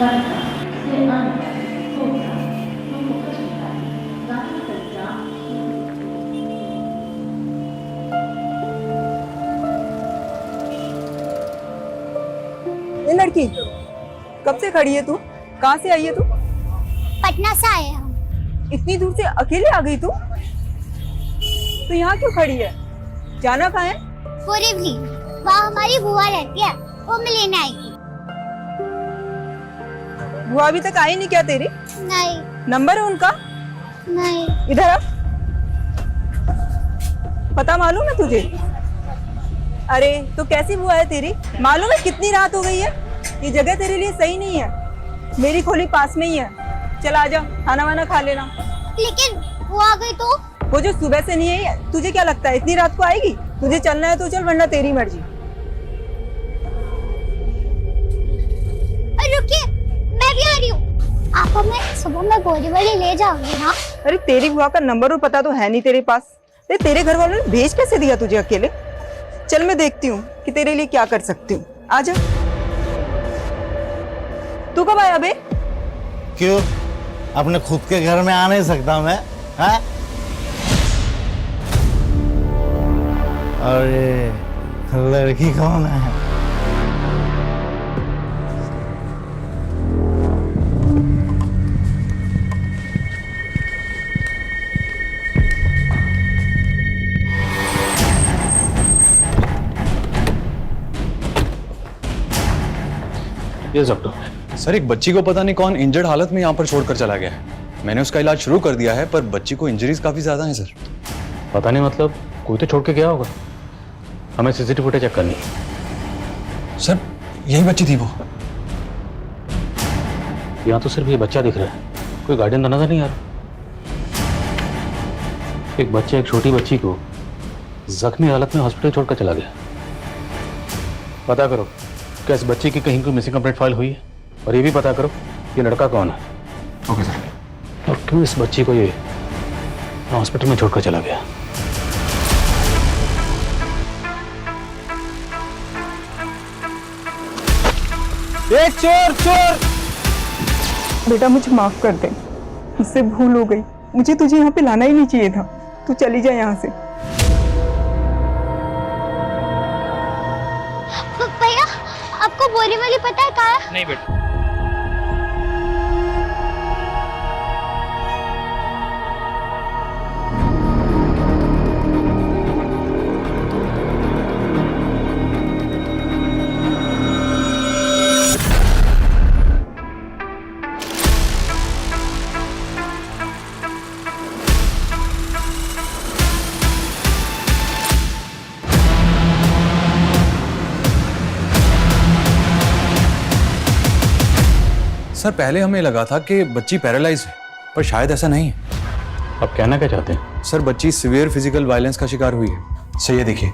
ये लड़की कब से खड़ी है तू? कहाँ से आई है तू? पटना से आए हम। इतनी दूर से अकेले आ गई तू? तो यहाँ क्यों खड़ी है? जाना कहाँ है? बोरीवली, वहाँ हमारी बुआ रहती है, वो मैं लेने आई थी। वो अभी तक आई नहीं क्या तेरी? नहीं। नंबर है उनका? नहीं। इधर आ। पता मालूम है तुझे? अरे तो कैसी बुआ है तेरी? मालूम है कितनी रात हो गई है? ये जगह तेरे लिए सही नहीं है। मेरी खोली पास में ही है, चल आजा, खाना वाना खा लेना। लेकिन वो आ गई तो? वो जो सुबह से नहीं है, तुझे क्या लगता है इतनी रात को आएगी? तुझे चलना है तो चल, वरना तेरी मर्जी। रुकिए, मैं भी आ रही हूँ। आप हमें सुबह में बोरीवली ले जाओगे ना? अरे तेरी बुआ का नंबर और पता तो है नहीं तेरे पास। तेरे घर वालों ने भेज कैसे दिया तुझे अकेले? चल मैं देखती हूँ कि तेरे लिए क्या कर सकती हूँ। आजा। तू कब आया बे? क्यों, अपने खुद के घर में आ नहीं सकता मैं? हैं? अरे लड़की कौन है? Yes doctor. सर एक बच्ची को पता नहीं कौन इंजर्ड हालत में यहाँ पर छोड़कर चला गया है। मैंने उसका इलाज शुरू कर दिया है, पर बच्ची को इंजरीज काफी ज्यादा हैं सर। पता नहीं, मतलब कोई तो छोड़ के गया होगा। हमें सीसीटीवी फुटेज चेक करनी है। सर यही बच्ची थी वो। यहाँ तो सिर्फ ये बच्चा दिख रहा है, कोई गार्डियन तो नजर नहीं आ रहा। एक बच्चा एक छोटी बच्ची को जख्मी हालत में हॉस्पिटल छोड़कर चला गया। पता करो क्या इस बच्ची की कहीं कोई मिसिंग कंप्लेंट फाइल हुई है, और ये भी पता करो ये लड़का कौन है। Okay sir. और क्यों इस बच्ची को ये हॉस्पिटल में छोड़कर चला गया। एक चोर चोर! बेटा मुझे माफ कर दे, मुझसे भूल हो गई। मुझे तुझे यहाँ पे लाना ही नहीं चाहिए था। तू चली जा यहाँ से। भैया, आपको बोरीवली पता है कहाँ है? नहीं बेटा। सर पहले हमें लगा था कि बच्ची पैरालाइज है, पर शायद ऐसा नहीं है। अब कहना क्या चाहते हैं? सर बच्ची सिवियर फिजिकल वायलेंस का शिकार हुई है। सर ये देखिए,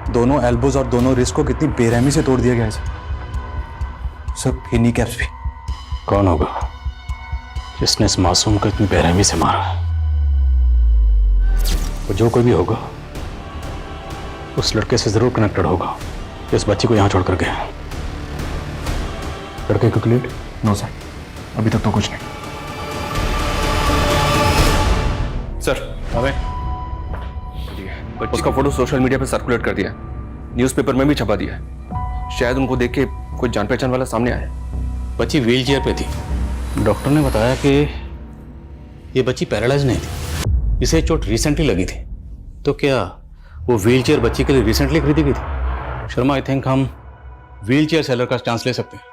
दोनों एल्बोज और दोनों रिस्ट को कितनी बेरहमी से तोड़ दिया गया है सर। ये नी कैप्स भी। कौन होगा जिसने इस मासूम को इतनी बेरहमी से मारा? वो जो कोई भी होगा उस लड़के से जरूर कनेक्टेड होगा जो इस बच्ची को यहाँ छोड़ कर गया। लड़के को क्लियर? नो सर, अभी तक तो कुछ नहीं। सर हमें उसका फोटो सोशल मीडिया पे सर्कुलेट कर दिया, न्यूज़पेपर में भी छपा दिया। शायद उनको देख के कोई जान पहचान वाला सामने आया। बच्ची व्हील चेयर पे थी। डॉक्टर ने बताया कि ये बच्ची पैरालाइज नहीं थी, इसे चोट रिसेंटली लगी थी। तो क्या वो व्हील चेयर बच्ची के लिए रिसेंटली खरीदी गई थी? शर्मा, आई थिंक हम व्हील चेयर सेलर का चांस ले सकते हैं।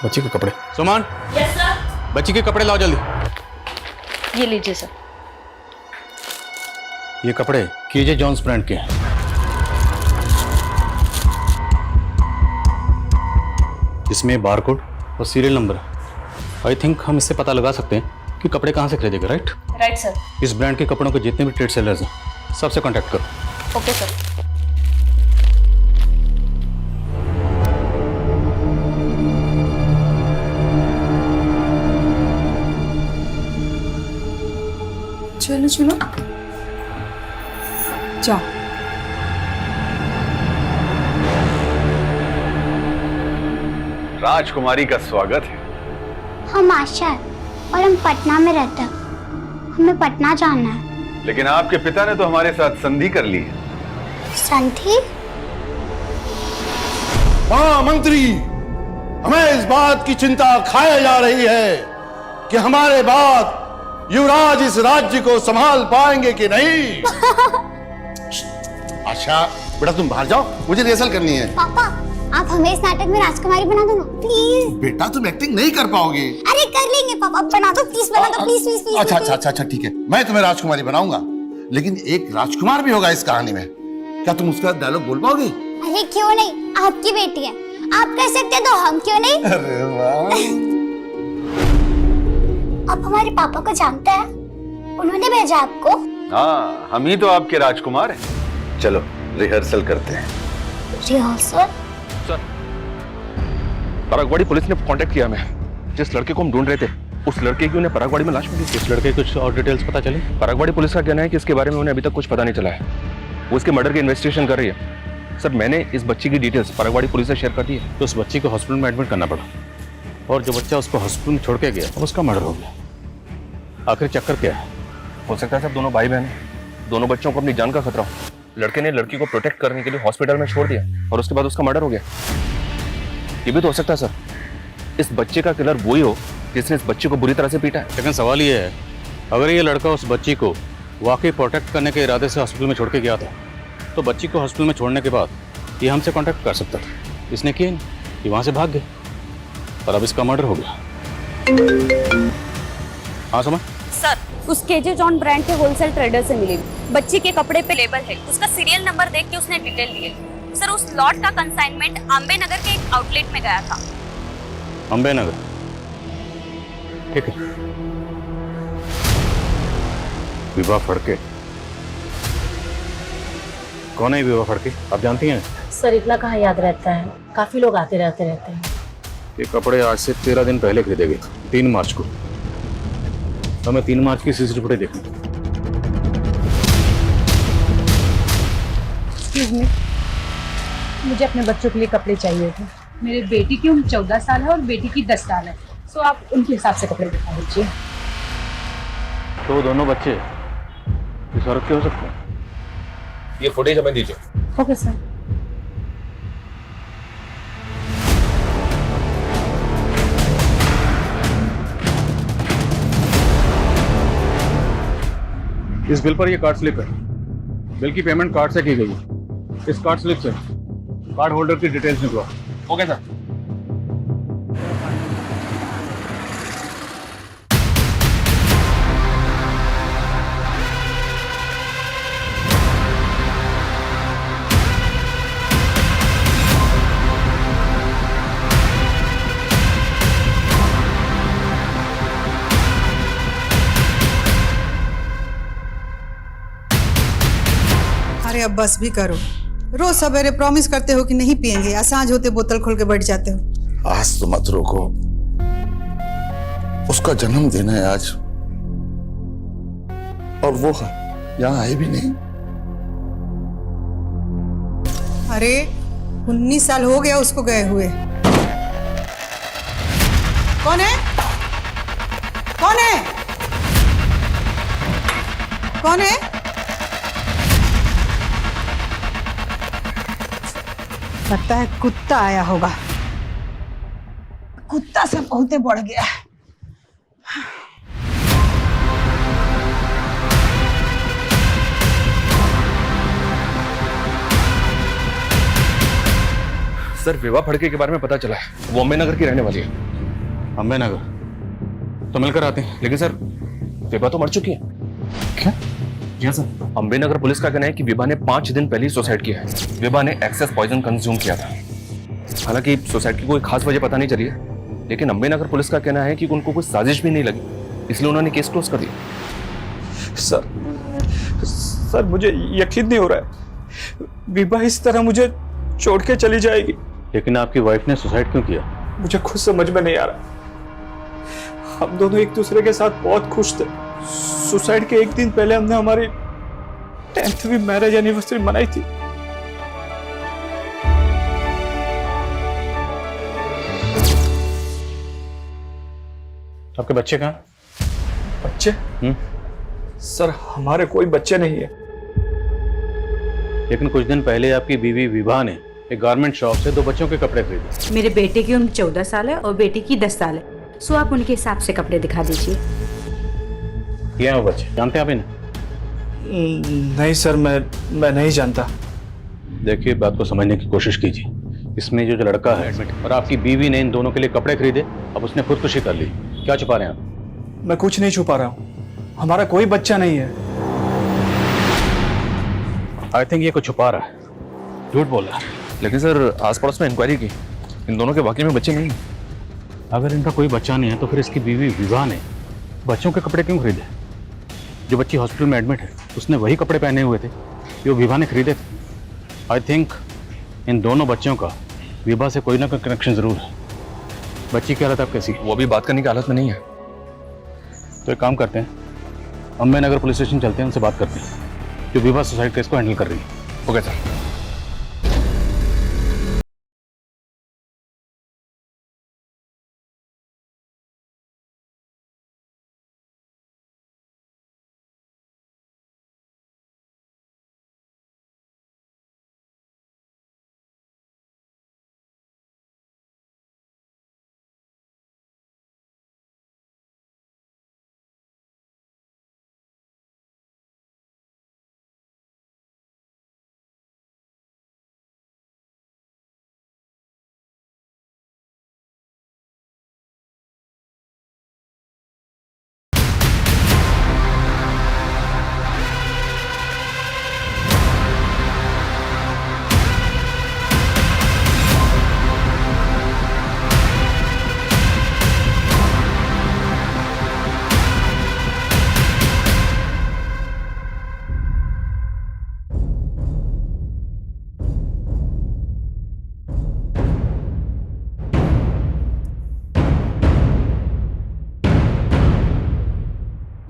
बच्ची के कपड़े। सुमान। Yes sir. बच्ची के कपड़े लाओ जल्दी। ये लीजिए सर। ये कपड़े केजे जॉन्स ब्रांड के हैं। इसमें बारकोड और सीरियल नंबर है। आई थिंक हम इससे पता लगा सकते हैं कि कपड़े कहाँ से खरीदेगा। Right right sir. इस ब्रांड के कपड़ों के जितने भी ट्रेड सेलर्स हैं सबसे कांटेक्ट करो। Okay sir. चलो चलो जाओ। राजकुमारी का स्वागत है। हम आशा है और हम पटना में रहते हैं। हमें पटना जाना है। लेकिन आपके पिता ने तो हमारे साथ संधि कर ली है। संधि? महामंत्री, हमें इस बात की चिंता खाए जा रही है कि हमारे बाद युवराज इस राज्य को संभाल पाएंगे कि नहीं। आशा, बेटा तुम बाहर जाओ, मुझे रिहर्सल करनी है। पापा, आप हमें इस नाटक में राजकुमारी बना दो ना, प्लीज। बेटा तुम एक्टिंग नहीं कर पाओगे। अरे कर लेंगे पापा, बना दो प्लीज, बना दो प्लीज प्लीज प्लीज। अच्छा अच्छा अच्छा अच्छा ठीक है, मैं तुम्हें राजकुमारी बनाऊंगा, लेकिन एक राजकुमार भी होगा इस कहानी में। क्या तुम उसका डायलॉग बोल पाओगे? अरे क्यों नहीं, आपकी बेटी है, आप कर सकते हैं तो हम क्यों नहीं। अरे वाह। आप हमारे पापा को जानते हैं? उन्होंने भेजा आपको? हाँ, हम ही तो आपके राजकुमार हैं। चलो रिहर्सल करते हैं। रिहर्सल? सर, परागवाड़ी पुलिस ने कांटेक्ट किया हमें। जिस लड़के को हम ढूंढ रहे थे, उस लड़के की उन्हें परागवाड़ी में लाश मिली। इस लड़के कुछ और डिटेल्स पता चली? परागवाड़ी पुलिस का कहना है कि इसके बारे में उन्हें अभी तक कुछ पता नहीं चला है। वो इसके मर्डर की इन्वेस्टिगेशन कर रही है। सर, मैंने इस बच्ची की डिटेल्स परागवाड़ी पुलिस से शेयर कर दी है। तो उस बच्ची को हॉस्पिटल में एडमिट करना पड़ा, और जो बच्चा उसको हॉस्पिटल में छोड़ के गया उसका मर्डर हो गया। आखिर चक्कर क्या है? हो सकता है सर दोनों भाई बहन हैं। दोनों बच्चों को अपनी जान का खतरा हो। लड़के ने लड़की को प्रोटेक्ट करने के लिए हॉस्पिटल में छोड़ दिया और उसके बाद उसका मर्डर हो गया। ये भी तो हो सकता है सर, इस बच्चे का किलर वही हो जिसने इस बच्चे को बुरी तरह से पीटा है। लेकिन सवाल ये है, अगर ये लड़का उस बच्ची को वाकई प्रोटेक्ट करने के इरादे से हॉस्पिटल में छोड़ के गया था, तो बच्ची को हॉस्पिटल में छोड़ने के बाद ये हमसे कांटेक्ट कर सकता था। इसने किया नहीं, ये वहाँ से भाग गए और अब इसका मर्डर हो गया। हाँ समझ? सर, उस केजे जॉन ब्रांड के होलसेल ट्रेडर से मिली। बच्ची के कपड़े पे लेबल है, उसका सीरियल नंबर देख के उसने डिटेल लिए। सर, उस लॉट का कंसाइनमेंट अम्बे नगर के एक आउटलेट में गया था। अम्बे नगर, ठीक है। विवाह फड़के, कौन है विवाह फड़के, आप जानती हैं? सर इतना कहाँ याद रहता है, काफी लोग आते रहते हैं। ये कपड़े आज से 13 दिन पहले खरीदे गए, 3 मार्च को। हमें 3 मार्च की सीसीटीवी फुटेज देखनी। मुझे अपने बच्चों के लिए कपड़े चाहिए थे। मेरे बेटी की उम्र 14 साल है और बेटी की 10 साल है, सो आप उनके हिसाब से कपड़े दिखा दीजिए। तो दोनों बच्चे इस औरत के हो सकते हैं? ये फुटेज हमें दीजिए। Okay sir. इस बिल पर ये कार्ड स्लिप है। बिल की पेमेंट कार्ड से की गई है। इस कार्ड स्लिप से कार्ड होल्डर की डिटेल्स निकलो। Okay sir. अरे अब बस भी करो, रोज सवेरे प्रॉमिस करते हो कि नहीं पिएंगे, सांझ होते बोतल खोल के बैठ जाते हो। आज तो मत रोको, उसका जन्मदिन है आज, और वो यहाँ आए भी नहीं। अरे 19 साल हो गया उसको गए हुए। कौन है? कौन है? कौन है? लगता है कुत्ता आया होगा। कुत्ता से बहुते बढ़ गया है। सर, विवाह फड़के के बारे में पता चला है। वो अम्बे नगर की रहने वाली है। अम्बे नगर? तो मिलकर आते हैं। लेकिन सर, विवाह तो मर चुकी है। क्या? जी सर। अम्बे नगर पुलिस का कहना है कि विभा ने 5 दिन पहले ही सुसाइड किया है। विभा ने एक्सेस पॉइजन कंज्यूम किया था। हालांकि सुसाइड की कोई खास वजह पता नहीं चली है, लेकिन अम्बे नगर पुलिस का कहना है कि उनको कोई साजिश भी नहीं लगी, इसलिए उन्होंने केस क्लोज कर दिया। सर मुझे यकीन नहीं हो रहा है, विभा इस तरह मुझे छोड़ के चली जाएगी। लेकिन आपकी वाइफ ने सुसाइड क्यों किया? मुझे खुद समझ में नहीं आ रहा। हम दोनों एक दूसरे के साथ बहुत खुश थे। सुसाइड के एक दिन पहले हमने हमारी 10वीं मैरिज एनिवर्सरी मनाई थी। आपके बच्चे कहाँ? बच्चे? सर हमारे कोई बच्चे नहीं है। लेकिन कुछ दिन पहले आपकी बीवी विभा ने एक गारमेंट शॉप से 2 बच्चों के कपड़े खरीदे। मेरे बेटे की उम्र 14 साल है और बेटी की 10 साल है। सो आप उनके हिसाब से कपड़े दिखा दीजिए। ये हैं वो बच्चे, जानते हैं आप इन्हें? नहीं सर, मैं नहीं जानता। देखिए, बात को समझने की कोशिश कीजिए। इसमें जो लड़का है एडमिट, और आपकी बीवी ने इन दोनों के लिए कपड़े खरीदे, अब उसने खुदकुशी कर ली। क्या छुपा रहे हैं आप? मैं कुछ नहीं छुपा रहा हूँ, हमारा कोई बच्चा नहीं है। आई थिंक ये कुछ छुपा रहा है, झूठ बोल रहा है। लेकिन सर आस पड़ोस में इंक्वायरी की, इन दोनों के वाकई में बच्चे नहीं हैं। अगर इनका कोई बच्चा नहीं है तो फिर इसकी बीवी विभा ने बच्चों के कपड़े क्यों खरीदे? जो बच्ची हॉस्पिटल में एडमिट है उसने वही कपड़े पहने हुए थे जो विभा ने खरीदे थे। आई थिंक इन दोनों बच्चों का विभा से कोई ना कोई कनेक्शन जरूर है। बच्ची की हालत अब कैसी? वो भी बात करने की हालत में नहीं है। तो एक काम करते हैं, अम्बे नगर पुलिस स्टेशन चलते हैं, उनसे बात करते हैं जो विभा सुसाइड केस को हैंडल कर रही है। Okay sir.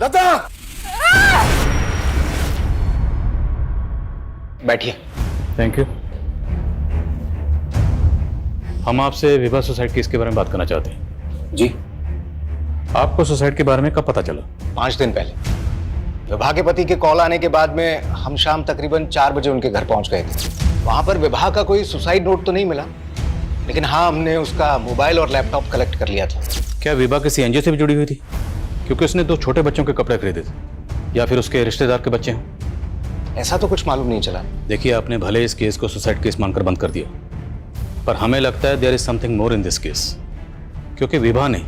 लता! बैठिए। Thank you. हम आपसे विभा सुसाइड केस के बारे में बात करना चाहते हैं। जी। आपको सुसाइड के बारे में कब पता चला? 5 दिन पहले विभा के पति के कॉल आने के बाद में हम शाम तकरीबन 4 बजे उनके घर पहुंच गए थे। वहां पर विभा का कोई सुसाइड नोट तो नहीं मिला, लेकिन हाँ, हमने उसका मोबाइल और लैपटॉप कलेक्ट कर लिया था। क्या विभा किसी एनजीओ से भी जुड़ी हुई थी? क्योंकि उसने 2 छोटे बच्चों के कपड़े खरीदे थे, या फिर उसके रिश्तेदार के बच्चे हैं? ऐसा तो कुछ मालूम नहीं चला। देखिए, आपने भले इस केस को सुसाइड केस मानकर बंद कर दिया, पर हमें लगता है there is something more in this case. क्योंकि विभा ने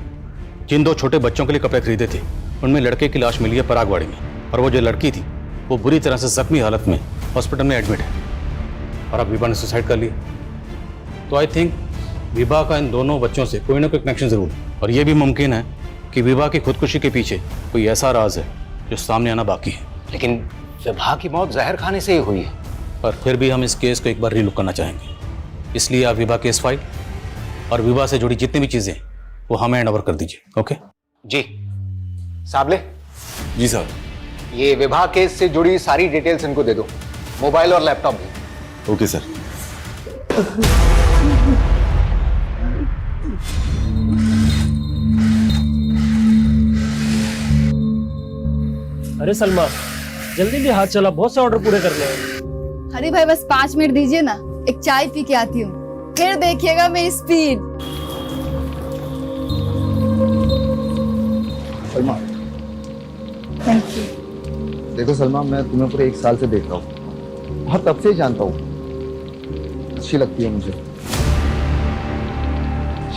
जिन 2 छोटे बच्चों के लिए कपड़े खरीदे थे उनमें लड़के की लाश मिली है परागवाड़ी में, और वो जो लड़की थी वो बुरी तरह से जख्मी हालत में हॉस्पिटल में एडमिट है, और अब विभा ने सुसाइड कर लिया। तो आई थिंक विभा का इन दोनों बच्चों से कोई ना कोई कनेक्शन जरूर है, और यह भी मुमकिन है कि विभा की खुदकुशी के पीछे कोई ऐसा राज है जो सामने आना बाकी है। लेकिन विभा की मौत जहर खाने से ही हुई है। पर फिर भी हम इस केस को एक बार रीलुक करना चाहेंगे, इसलिए आप विभा केस फाइल और विभा से जुड़ी जितनी भी चीजें वो हमें हैंड ओवर कर दीजिए। ओके जी। साबले। जी सर। ये विभा केस से जुड़ी सारी डिटेल्स इनको दे दो, मोबाइल और लैपटॉप भी। Okay sir. अरे सलमा, जल्दी भी हाथ चला, बहुत से ऑर्डर पूरे करने हैं। अरे भाई बस 5 मिनट दीजिए ना, एक चाय पी के आती हूँ, फिर देखिएगा मेरी स्पीड। सलमा। Thank you. देखो सलमा, मैं तुम्हें पूरे 1 साल से देख रहा हूँ और तब से ही जानता हूँ। अच्छी लगती है मुझे,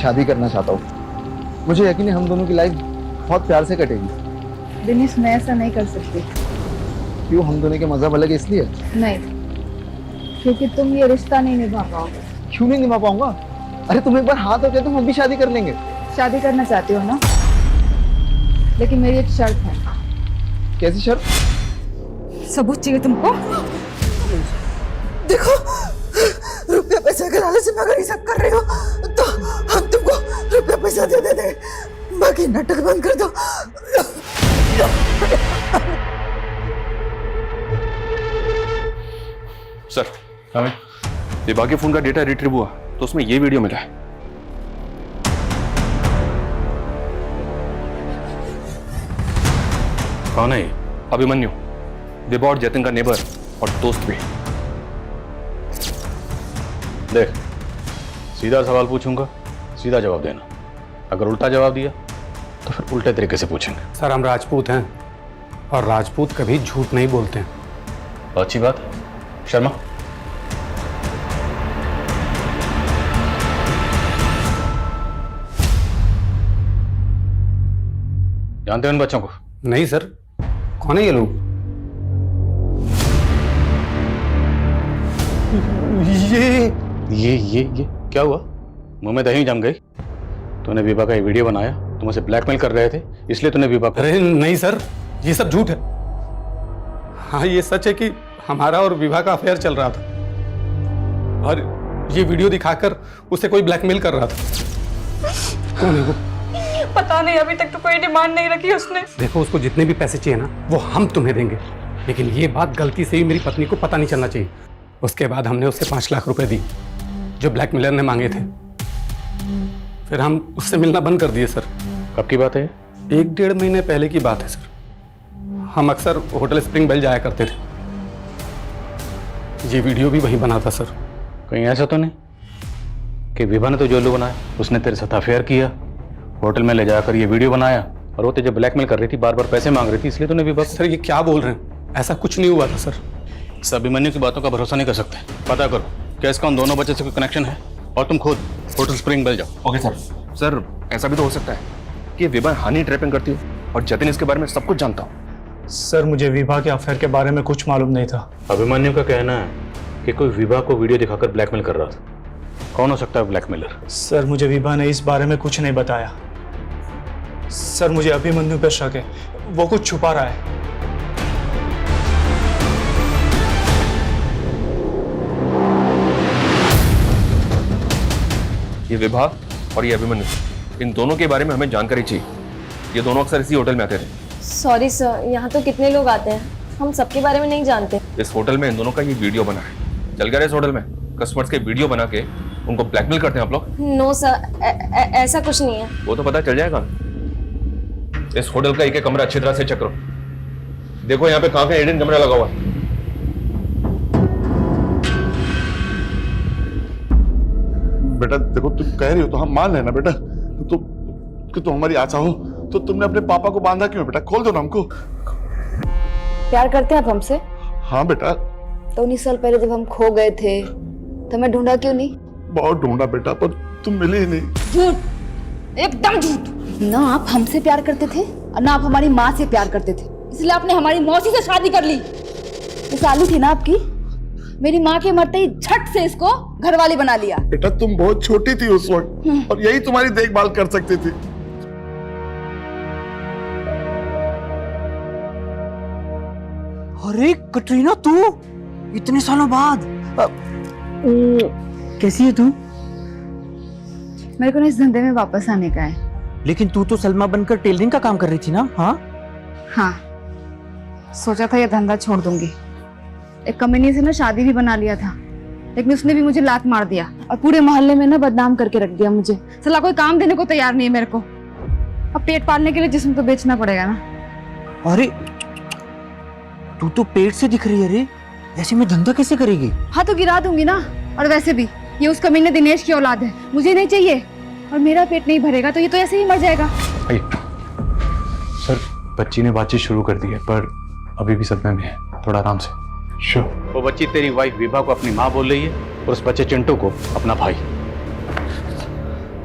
शादी करना चाहता हूँ। मुझे यकीन है हम दोनों की लाइफ बहुत प्यार से कटेगी। दिनेश, मैं ऐसा नहीं कर सकती। क्यों? हम दोनों के मजहब अलग है इसलिए? नहीं, क्योंकि तुम ये रिश्ता नहीं निभा पाओगे। क्यों नहीं निभा पाऊंगा? अरे तुम एक बार हाँ तो कहते, हम भी शादी कर लेंगे। शादी करना चाहती हो ना, लेकिन मेरी एक शर्त है। कैसी शर्त? सबूत चाहिए तुमको। देखो, रुपया पैसा के लालच में अगर ये सब कर रहे हो तो हम तुमको रुपया पैसा दे देंगे, बाकी नाटक बंद कर दो। सर, विभा के फोन का डेटा रिट्रीव हुआ तो उसमें ये वीडियो मिला है। कौन है ये? अभिमन्यु, विभा और जतिन का नेबर और दोस्त भी। देख, सीधा सवाल पूछूंगा, सीधा जवाब देना। अगर उल्टा जवाब दिया तो फिर उल्टे तरीके से पूछेंगे। सर हम राजपूत हैं और राजपूत कभी झूठ नहीं बोलते हैं। तो अच्छी बात है। शर्मा, जानते हो इन बच्चों को? नहीं सर, कौन है ये लोग? ये क्या हुआ? मुंह में दही जम गई? तूने विभा का ये वीडियो बनाया, तुम उसे ब्लैकमेल कर रहे थे, इसलिए तूने विभा को... अरे नहीं सर, ये सब झूठ है। हाँ ये सच है कि हमारा और विभा का अफेयर चल रहा था और ये वीडियो दिखाकर उसे कोई ब्लैकमेल कर रहा था। कौन है वो? पता नहीं, अभी तक तो कोई डिमांड नहीं रखी उसने। देखो, उसको जितने भी पैसे चाहिए ना वो हम तुम्हें देंगे, लेकिन ये बात गलती से ही मेरी पत्नी को पता नहीं चलना चाहिए। उसके बाद हमने उससे 5 लाख रुपए दी जो ब्लैकमेलर ने मांगे थे। फिर हम उससे मिलना बंद कर दिए सर। कब की बात है? 1-1.5 महीने पहले की बात है सर। हम अक्सर होटल स्प्रिंग बेल जाया करते थे। ये वीडियो भी वही बना था सर। कहीं ऐसा तो नहीं कि विभा ने तो जोलू बनाया, उसने तेरे साथ अफेयर किया, होटल में ले जाकर ये वीडियो बनाया और वो तुझे ब्लैकमेल कर रही थी, बार बार पैसे मांग रही थी, इसलिए तूने विभा... सर ये क्या बोल रहे हैं? ऐसा कुछ नहीं हुआ था सर। इस अभिमन्यु की बातों का भरोसा नहीं कर सकते। पता करो क्या इसका उन दोनों बच्चों से कोई कनेक्शन है और तुम खुद होटल स्प्रिंग बेल जाओ। Okay sir. सर ऐसा भी तो हो सकता है कि विभा हनी ट्रैपिंग करती हो और जतिन इसके बारे में सब कुछ जानता हो। सर मुझे विभा के अफेयर के बारे में कुछ मालूम नहीं था। अभिमन्यु का कहना है कि कोई विभा को वीडियो दिखाकर ब्लैकमेल कर रहा था। कौन हो सकता है ब्लैकमेलर? सर मुझे विभा ने इस बारे में कुछ नहीं बताया। सर मुझे अभिमन्यु पर शक है, वो कुछ छुपा रहा है। ये विभा और ये अभिमन्यु, इन दोनों के बारे में हमें जानकारी चाहिए। ये दोनों अक्सर इसी होटल में आते थे। सॉरी सर, यहाँ तो कितने लोग आते हैं, हम सबके बारे में नहीं जानते। इस होटल में इन दोनों का ये वीडियो बना है। चल गया इस होटल में कस्टमर्स के वीडियो बना के उनको ब्लैकमेल करते हैं आप लोग? नो सर, ऐसा कुछ नहीं है। वो तो पता चल जाएगा। इस होटल का एक कमरा अच्छी तरह से चेक करो। देखो यहाँ पे कहाँ पे हिडन कैमरा लगा हुआ है। बेटा देखो, तुम कह रही हो तो हम मान लेना बेटा। तो कि तुम हमारी आशा हो, तो तुमने अपने पापा को बांधा क्यों बेटा? खोल दो ना हमको। प्यार करते हैं आप हमसे? हाँ बेटा। तो 19 साल पहले जब हम खो गए थे तो मैं ढूंढा क्यों नहीं? बहुत ढूंढा बेटा, पर तुम मिली ही नहीं। झूठ, एकदम झूठ। ना आप हमसे प्यार करते थे और ना आप हमारी माँ से प्यार करते थे, इसलिए आपने हमारी मौसी से शादी कर ली। ये सालू थी ना आपकी, मेरी माँ के मरते ही झट से इसको घरवाली बना लिया। बेटा तुम बहुत छोटी थी उस वक्त और यही तुम्हारी देखभाल कर सकती थी। अरे कटरीना, तू इतने सालों बाद कैसी है तू? मेरे को ना इस धंधे में वापस आने का है। लेकिन तू तो सलमा बनकर टेलरिंग का काम कर रही थी ना? हाँ, सोचा था ये धंधा छोड़ दूंगी। एक कमीनी से ना शादी भी बना लिया था, लेकिन उसने भी मुझे लात मार दिया और पूरे मोहल्ले में ना बदनाम करके रख दिया मुझे। साला कोई काम देने को तैयार नहीं है मेरे को। अब पेट पालने के लिए जिस्म तो बेचना पड़ेगा ना। अरे तू तो पेट से दिख रही है रे, ऐसे में धंधा कैसे करेगी? हाँ तो गिरा दूंगी ना। और वैसे भी ये उस कमीने दिनेश की औलाद है, मुझे नहीं चाहिए। और मेरा पेट नहीं भरेगा तो ये तो ऐसे ही मर जाएगा। सर बच्ची ने बातचीत शुरू कर दी है, पर अभी भी सदमे में है, थोड़ा आराम से। वो बच्ची तेरी वाइफ विभा को अपनी माँ बोल रही है और उस बच्चे चिंटू को अपना भाई।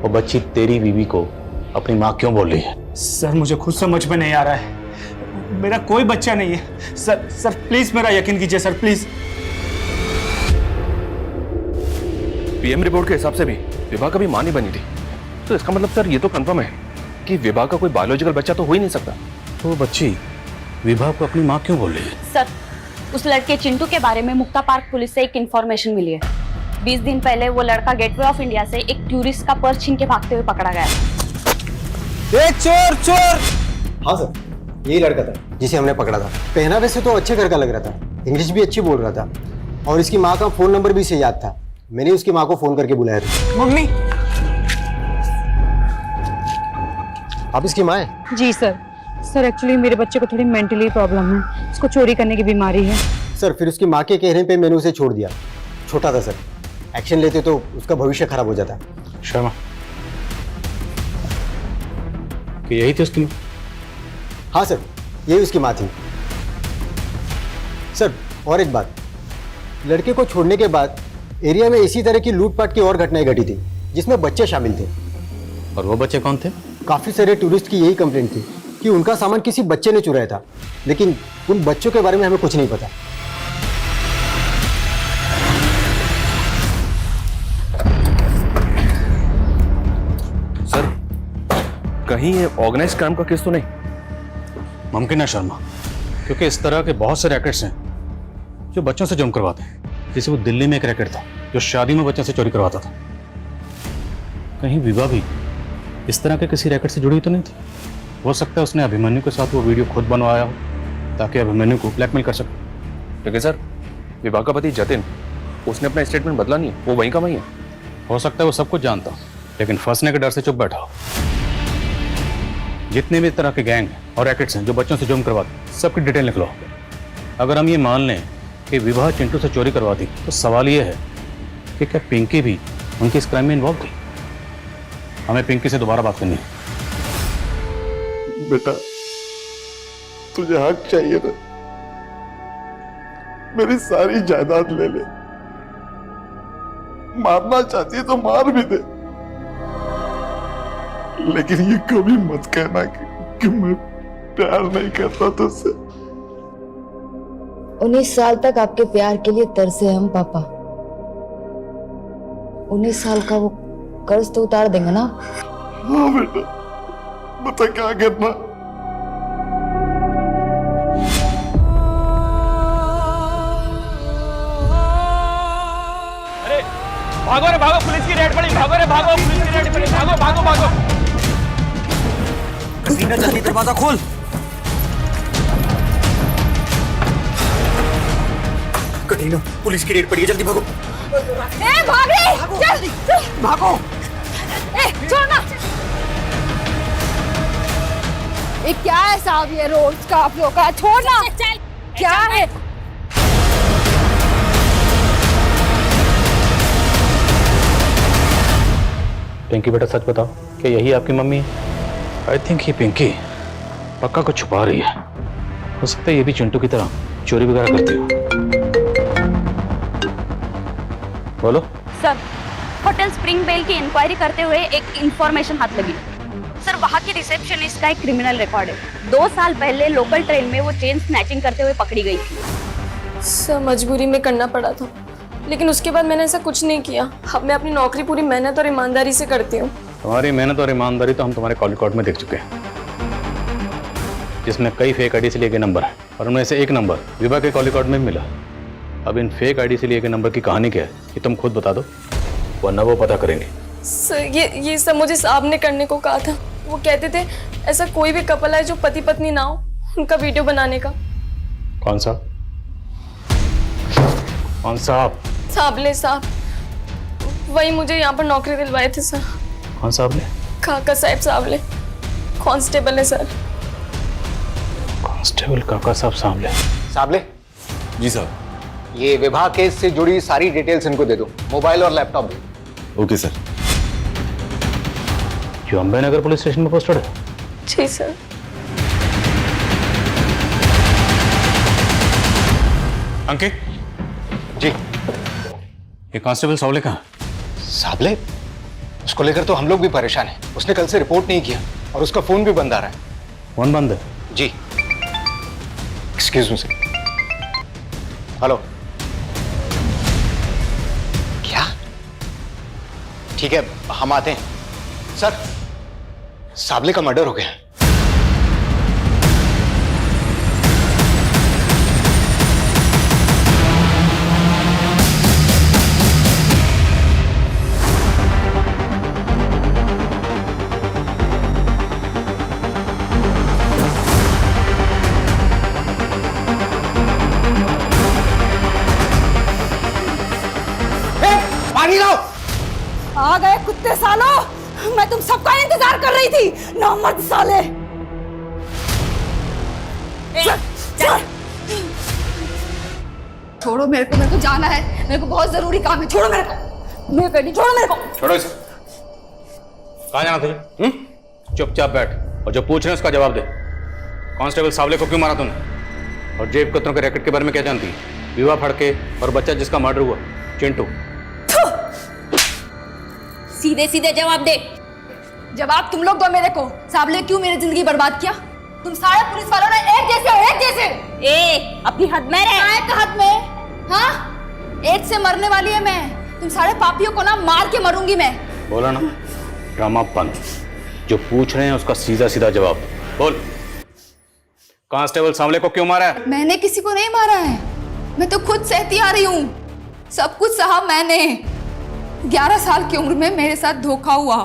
वो बच्ची तेरी बीवी को अपनी माँ क्यों बोल रही है? सर मुझे खुद समझ में नहीं आ रहा है। मेरा कोई बच्चा नहीं है सर प्लीज मेरा यकीन कीजिए सर, प्लीज। पीएम रिपोर्ट के हिसाब से भी विभा कभी मां नहीं बनी थी, तो इसका मतलब सर ये तो कंफर्म है कि विभा का कोई बायोलॉजिकल बच्चा तो हो ही नहीं सकता। तो वो बच्ची विभा को अपनी माँ क्यों बोल रही है? सर, उस लड़के चिंटू के बारे में मुक्ता पार्क पुलिस से एक इन्फॉर्मेशन मिली है। 20 दिन पहले वो लड़का गेटवे ऑफ इंडिया से एक टूरिस्ट का पर्स छीन के भागते हुए पकड़ा गया। चोर चोर! हाँ सर, यही लड़का था जिसे हमने पकड़ा था। पहनावे से तो अच्छे घर का लग रहा था, इंग्लिश भी अच्छी बोल रहा था और इसकी माँ का फोन नंबर भी इसे याद था। मैंने उसकी माँ को फोन करके बुलाया था। मम्मी, आप इसकी माँ हैं? जी सर। सर एक्चुअली मेरे बच्चे को थोड़ी मेंटली प्रॉब्लम है, उसको चोरी करने की बीमारी है। सर फिर उसकी माँ के कहने पे मैंने उसे छोड़ दिया। छोटा था सर, एक्शन लेते तो उसका भविष्य खराब हो जाता। शर्मा, कि यही थी उसकी? हाँ सर, यही उसकी माँ थी। सर और एक बात, लड़के को छोड़ने के बाद एरिया में इसी तरह की लूटपाट की और घटनाएं घटी थी जिसमें बच्चे शामिल थे। और वो बच्चे कौन थे? काफी सारे टूरिस्ट की यही कंप्लेंट थी कि उनका सामान किसी बच्चे ने चुराया था, लेकिन उन बच्चों के बारे में हमें कुछ नहीं पता। सर कहीं ये ऑर्गेनाइज क्राइम का केस तो नहीं? मुमकिन है शर्मा, क्योंकि इस तरह के बहुत से रैकेट्स हैं जो बच्चों से जुर्म करवाते हैं। जैसे वो दिल्ली में एक रैकेट था जो शादी में बच्चों से चोरी करवाता था। कहीं विभा भी इस तरह के किसी रैकेट से जुड़ी तो नहीं थी? हो सकता है उसने अभिमन्यु के साथ वो वीडियो खुद बनवाया हो ताकि अभिमन्यु को ब्लैकमेल कर सके। लेकिन सर विभा का पति जतिन, उसने अपना स्टेटमेंट बदला नहीं, वो वहीं का वहीं है। हो सकता है वो सब कुछ जानता हो, लेकिन फंसने के डर से चुप बैठा हो। जितने भी तरह के गैंग और रैकेट्स हैं जो बच्चों से जुर्म करवाते, सबकी डिटेल निकलो। अगर हम ये मान लें कि विभा चिंटू से चोरी करवाती, तो सवाल ये है कि क्या पिंकी भी उनकी इस क्राइम में इन्वॉल्व थी? हमें पिंकी से दोबारा बात करनी है। बेटा तुझे हक चाहिए ना, मेरी सारी जायदाद ले ले। मारना चाहती है तो मार भी दे, लेकिन ये कभी मत कहना कि मैं प्यार नहीं करता तुझसे। 19 साल तक आपके प्यार के लिए तरसे हम पापा। 19 साल का वो कर्ज तो उतार देंगे ना? हाँ बेटा, बता क्या करना। अरे भागो रे भागो, पुलिस की रेड पड़ी। भागो रे भागो, पुलिस की रेड पड़ी। भागो भागो भागो। कसीना जल्दी दरवाजा खोल। कटीना, पुलिस की रेड पड़ी है, जल्दी भागो। ए भाग रे, चल चल भागो। ए छोड़ना। ये क्या है साहब, ये रोज का आप लोग का? छोड़ना। चल क्या है? पिंकी बेटा सच बताओ, क्या यही आपकी मम्मी है? आई थिंक ये पिंकी पक्का कुछ छुपा रही है। हो सकता है ये भी चिंटू की तरह चोरी वगैरह करती हो। बोलो सर, होटल स्प्रिंग बेल की इंक्वायरी करते हुए एक इंफॉर्मेशन हाथ लगी। सर, वहाँ की रिसेप्शनिस्ट का एक क्रिमिनल रिकॉर्ड है। 2 साल पहले लोकल ट्रेन में वो चेन स्नैचिंग करते हुए पकड़ी गई थी। सर मजबूरी में करना पड़ा था, लेकिन उसके बाद मैंने ऐसा कुछ नहीं किया। अब मैं अपनी नौकरी पूरी मेहनत और ईमानदारी से करती हूँ। तुम्हारी मेहनत और ईमानदारी तो हम तुम्हारे कॉल रिकॉर्ड में देख चुके हैं, जिसमें कई फेक आईडी से लिए गए नंबर है, और उनमें से एक नंबर विभा के कॉल रिकॉर्ड में मिला। अब इन फेक आईडी से लिए गए नंबर की कहानी क्या है, ये तुम खुद बता दो, वरना वो पता करेंगे। सर ये सब मुझे साहब ने करने को कहा था। वो कहते थे ऐसा कोई भी कपल है जो पति पत्नी ना हो, उनका वीडियो बनाने का। कौन सा? कौन साहब? साबले साहब, वही मुझे यहाँ पर नौकरी दिलवाए थे सर। कौन साहब ने? काका साहब साबले, कांस्टेबल है सर। कांस्टेबल काका साहब सामले। साबले जी साहब। ये विवाह केस से जुड़ी सारी डिटेल्स इनको दे दो, मोबाइल और लैपटॉप भी। Okay sir. जो अंबे नगर पुलिस स्टेशन में पोस्टेड है? जी सर। अंकित जी। ये कांस्टेबल सावले कहाँ है? साबले, उसको लेकर तो हम लोग भी परेशान हैं। उसने कल से रिपोर्ट नहीं किया और उसका फोन भी बंद आ रहा है। फोन बंद है? जी। Excuse me sir. हेलो। क्या? ठीक है, हम आते हैं। सर, साबले का मर्डर हो गया है। पानी लाओ। आ गए कुत्ते सालो, मैं तुम सबका इंतजार कर रही थी। नामर्द साले। छोड़ो मेरे को जाना है, मेरे को बहुत जरूरी काम है। छोड़ो मेरे को, मैं कर दी, छोड़ो मेरे को। छोड़ो इसे। कहाँ जाना तुझे? चुपचाप बैठ और जो पूछ रहे हैं उसका जवाब दे। कांस्टेबल सावले को क्यों मारा तूने? और जेब कतरों के रैकेट के बारे में क्या जानती है? विवाह फड़के और बच्चा जिसका मर्डर हुआ, चिंटू। सीधे सीधे जवाब दे। जवाब तुम लोग दो मेरे को। साबले क्यों मेरी जिंदगी बर्बाद किया? तुम सारे पुलिस वालों ने एक जैसे हो, एक जैसे। अपनी हद में रह। क्या हद में? हाँ, एड्स से मरने वाली है मैं। तुम सारे पापियों को ना मार के मरूंगी मैं। बोला ना, ड्रामा बंद। जो पूछ रहे हैं उसका सीधा सीधा जवाब बोल। कांस्टेबल सामले को क्यों मारा है? मैंने किसी को नहीं मारा है, मैं तो खुद सहती आ रही हूँ। सब कुछ सहा मैंने। 11 साल की उम्र में मेरे साथ धोखा हुआ,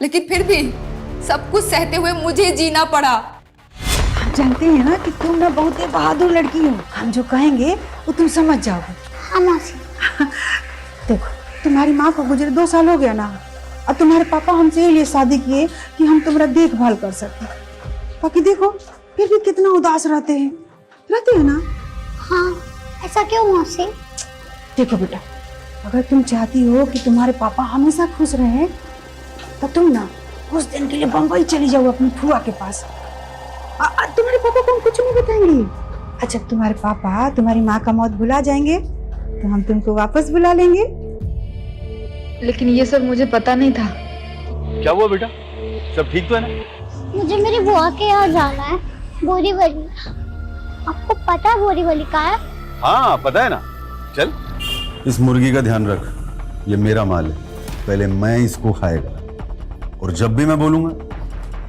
लेकिन फिर भी सब कुछ सहते हुए मुझे जीना पड़ा। हम जानते हैं ना कि तुम ना बहुत ही बहादुर लड़की हो। हम जो कहेंगे वो तुम समझ जाओगे। हाँ मौसी। देखो, तुम्हारी माँ को गुजरे 2 साल हो गया ना, और तुम्हारे पापा हमसे ये शादी किए कि हम तुम्हारा देखभाल कर सके। बाकी देखो, फिर भी कितना उदास रहते हैं ना। हाँ, ऐसा क्यों मौसी? देखो बेटा, अगर तुम चाहती हो कि तुम्हारे पापा हमेशा खुश रहें, तो तुम ना कुछ दिन के लिए बम्बई चली जाओ अपनी फुआ के पास। तुम्हारे पापा को हम कुछ नहीं बताएंगे। अच्छा, तुम्हारे पापा तुम्हारी माँ का मौत भुला जाएंगे तो हम तुमको वापस बुला लेंगे। लेकिन ये सब मुझे पता नहीं था। क्या हुआ बेटा? सब ठीक तो है ना? मुझे मेरी बुआ के यहाँ जाना है, बोरीवली। आपको पता है बोरीवली कहाँ है? हाँ पता है ना, चल। इस मुर्गी का ध्यान रख, ये मेरा माल है, पहले मैं इसको खाएगा, और जब भी मैं बोलूंगा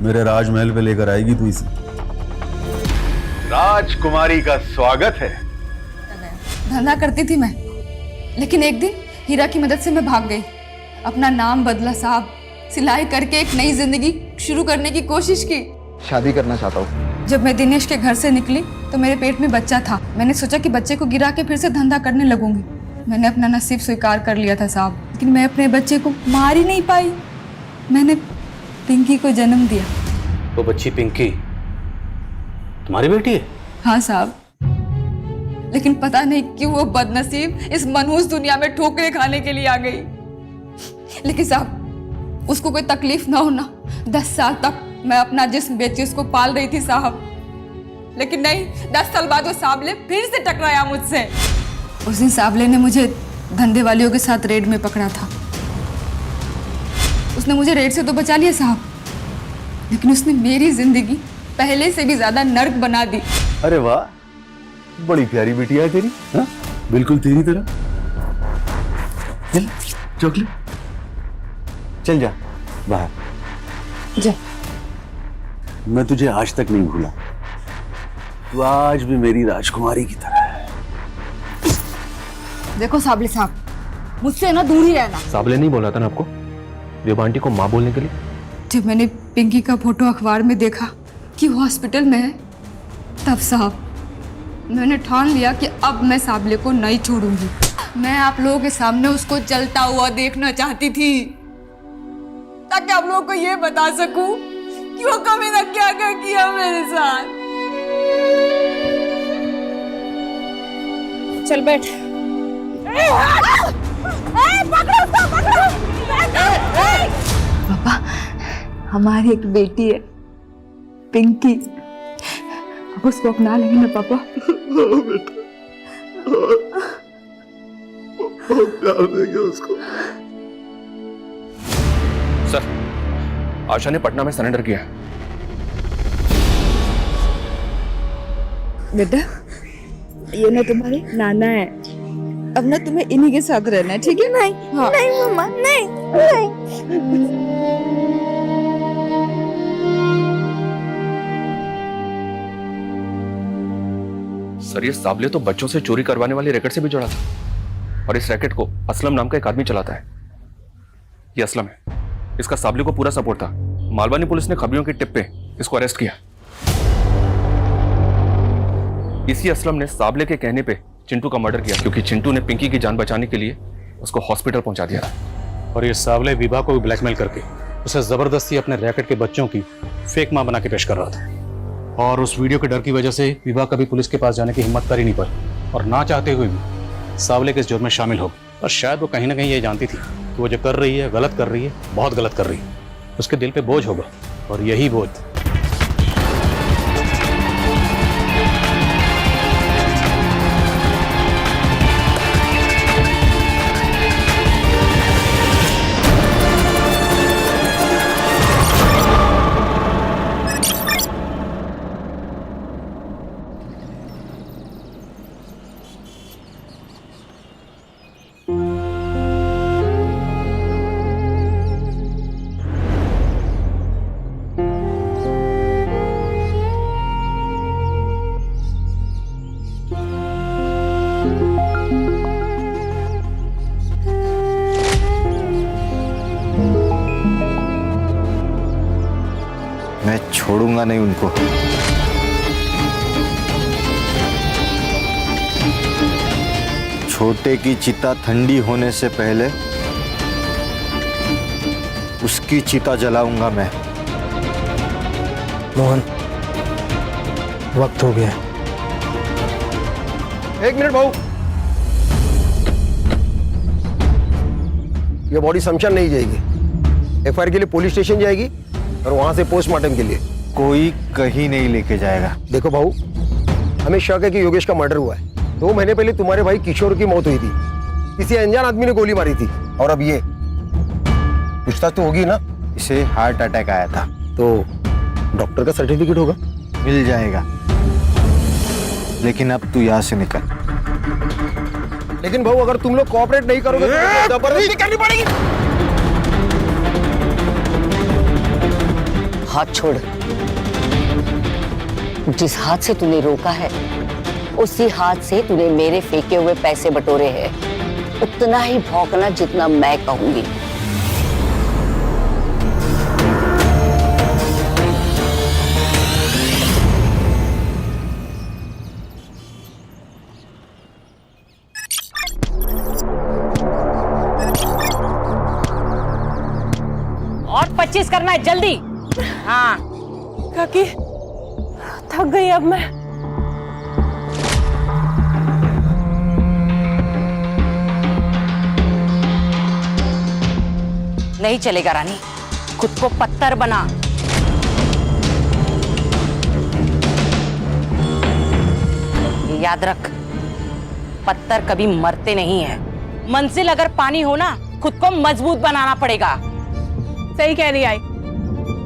मेरे राजमहल पे लेकर आएगी तू इसे। राजकुमारी का स्वागत है। धंधा करती थी मैं, लेकिन एक दिन हीरा की मदद से मैं भाग गई। अपना नाम बदला साहब, सिलाई करके एक नई जिंदगी शुरू करने की कोशिश की। शादी करना चाहता हूँ। जब मैं दिनेश के घर से निकली तो मेरे पेट में बच्चा था। मैंने सोचा कि बच्चे को गिरा के फिर से धंधा करने लगूंगी। मैंने अपना नसीब स्वीकार कर लिया था साहब, लेकिन मैं अपने बच्चे को मार ही नहीं पाई। मैंने पिंकी को जन्म दिया। वो बच्ची पिंकी तुम्हारी बेटी है? हाँ साहब, लेकिन पता नहीं क्यों वो बदनसीब इस मनहूस दुनिया में ठोकरे खाने के लिए आ गई। लेकिन साहब, उसको कोई तकलीफ ना होना। 10 साल तक मैं अपना जिस्म बेची उसको पाल रही थी साहब, लेकिन नहीं, 10 साल बाद वो साबले फिर से टकराया मुझसे। उस दिन साबले ने मुझे धंधे वालियों के साथ रेड में पकड़ा था। उसने मुझे रेड से तो बचा लिया साहब, लेकिन उसने मेरी जिंदगी पहले से भी ज्यादा नर्क बना दी। अरे वाह, बड़ी प्यारी बिटिया है तेरी। हाँ, बिल्कुल तेरी तरह। चल चॉकलेट, चल जा बाहर जा। मैं तुझे आज तक नहीं भूला, तू आज भी मेरी राजकुमारी की तरह है। देखो साबले साहब, मुझसे ना दूर ही रहना। साबले नहीं बोला था ना आपको विभा आंटी को माँ बोलने के लिए? जब मैंने पिंकी का फोटो अखबार में देखा कि वो हॉस्पिटल में है, तब साहब मैंने ठान लिया कि अब मैं साबले को नहीं छोड़ूंगी। मैं आप लोगों के सामने उसको जलता हुआ देखना चाहती थी, ताकि आप लोगों को ये बता सकूं कि वो कमीना क्या क्या किया मेरे साथ। चल बैठ। पापा, हमारी एक बेटी है पिंकी, अब उसको अपना लेंगे ना पापा? बेटा, बहुत प्यार देंगे उसको। सर, आशा ने पटना में सरेंडर किया। बेटा, ये ना तुम्हारे नाना है, अब ना तुम्हें इन्हीं के साथ रहना है, ठीक है? नहीं, हाँ। नहीं मम्मा, नहीं, नहीं। सर, ये साबले तो बच्चों से चोरी करवाने वाले रैकेट से भी जुड़ा था, और इस रैकेट को असलम नाम का एक आदमी चलाता है। ये असलम है, इसका साबले को पूरा सपोर्ट था। मालवानी पुलिस ने खबरियों के टिप पे इसको अरेस्ट किया। इसी असलम ने साबले के कहने पे चिंटू का मर्डर किया, क्योंकि चिंटू ने पिंकी की जान बचाने के लिए उसको हॉस्पिटल पहुंचा दिया था। और ये सावले विभा को भी ब्लैकमेल करके उसे जबरदस्ती अपने रैकेट के बच्चों की फेक मां बना के पेश कर रहा था। और उस वीडियो के डर की वजह से विभा कभी पुलिस के पास जाने की हिम्मत कर ही नहीं पाई और ना चाहते हुए भी सावले के इस जुर्म में शामिल हो गई। और शायद वो कहीं ना कहीं ये जानती थी कि वो जो कर रही है गलत कर रही है, बहुत गलत कर रही है। उसके दिल पे बोझ होगा और यही बोझ मैं छोड़ूंगा नहीं उनको। छोटे की चिता ठंडी होने से पहले उसकी चिता जलाऊंगा मैं। मोहन, वक्त हो गया। एक मिनट भाऊ, ये बॉडी शमशान नहीं जाएगी, एफआईआर के लिए पुलिस स्टेशन जाएगी और वहां से पोस्टमार्टम के लिए। कोई कहीं नहीं लेके जाएगा। देखो भाऊ, हमें शक है कि योगेश का मर्डर हुआ है। 2 महीने पहले तुम्हारे भाई किशोर की मौत हुई थी, किसी अनजान आदमी ने गोली मारी थी। और अब ये पूछताछ तो होगी ना। इसे हार्ट अटैक आया था। तो डॉक्टर का सर्टिफिकेट होगा? मिल जाएगा, लेकिन अब तू यहाँ से निकल। लेकिन भाऊ, अगर तुम लोग कोऑपरेट नहीं करोगे तो जबरदस्ती करनी पड़ेगी। हाथ छोड़। जिस हाथ से तूने रोका है उसी हाथ से तूने मेरे फेंके हुए पैसे बटोरे हैं। उतना ही भौंकना जितना मैं कहूंगी। और 25 करना है जल्दी। हाँ काकी, थक गई अब मैं। नहीं चलेगा रानी, खुद को पत्थर बना। याद रख, पत्थर कभी मरते नहीं है। मंजिल अगर पानी हो ना, खुद को मजबूत बनाना पड़ेगा। सही कह रही आई।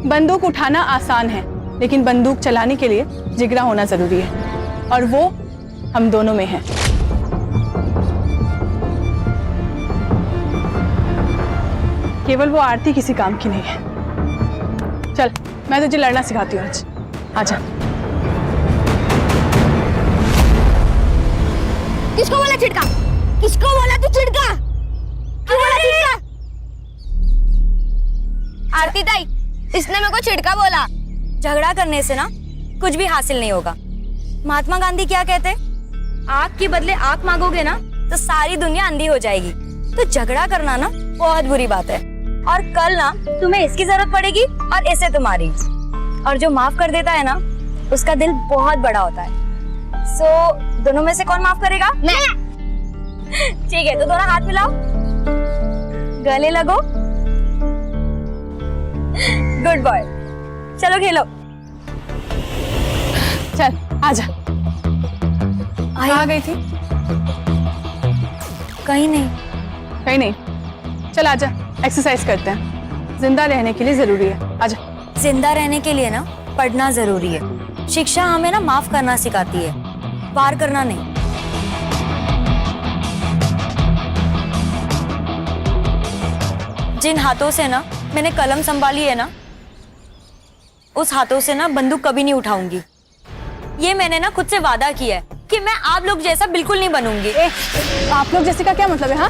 बंदूक उठाना आसान है, लेकिन बंदूक चलाने के लिए जिगरा होना जरूरी है, और वो हम दोनों में है। केवल वो आरती किसी काम की नहीं है। चल, मैं तुझे लड़ना सिखाती हूँ आज। आजा। किसको बोला छिड़का? किसको बोला तू छिड़का? क्यों बोला छिड़का? आरती ताई, इसने मेरे को छिड़का बोला। झगड़ा करने से ना कुछ भी हासिल नहीं होगा। महात्मा गांधी क्या कहते? आँख के बदले आँख मांगोगे ना तो सारी दुनिया अंधी हो जाएगी। तो झगड़ा करना ना बहुत बुरी बात है। और कल ना तुम्हें इसकी जरूरत पड़ेगी और इसे तुम्हारी। और जो माफ कर देता है ना, उसका दिल बहुत बड़ा होता है। सो दोनों में से कौन माफ करेगा? मैं। ठीक है, तो दोनों हाथ मिलाओ, गले लगो। Good boy. चलो खेलो। चल आजा। आ गई थी? कहीं नहीं। कहीं नहीं? चल आजा, एक्सरसाइज करते हैं। जिंदा रहने के लिए जरूरी है। आजा। जिंदा रहने के लिए ना पढ़ना जरूरी है। शिक्षा हमें ना माफ करना सिखाती है, वार करना नहीं। जिन हाथों से ना मैंने कलम संभाली है ना, उस हाथों से ना बंदूक कभी नहीं उठाऊंगी। ये मैंने ना खुद से वादा किया है कि मैं आप लोग जैसा बिल्कुल नहीं बनूंगी। आप लोग जैसे का क्या मतलब है? हाँ,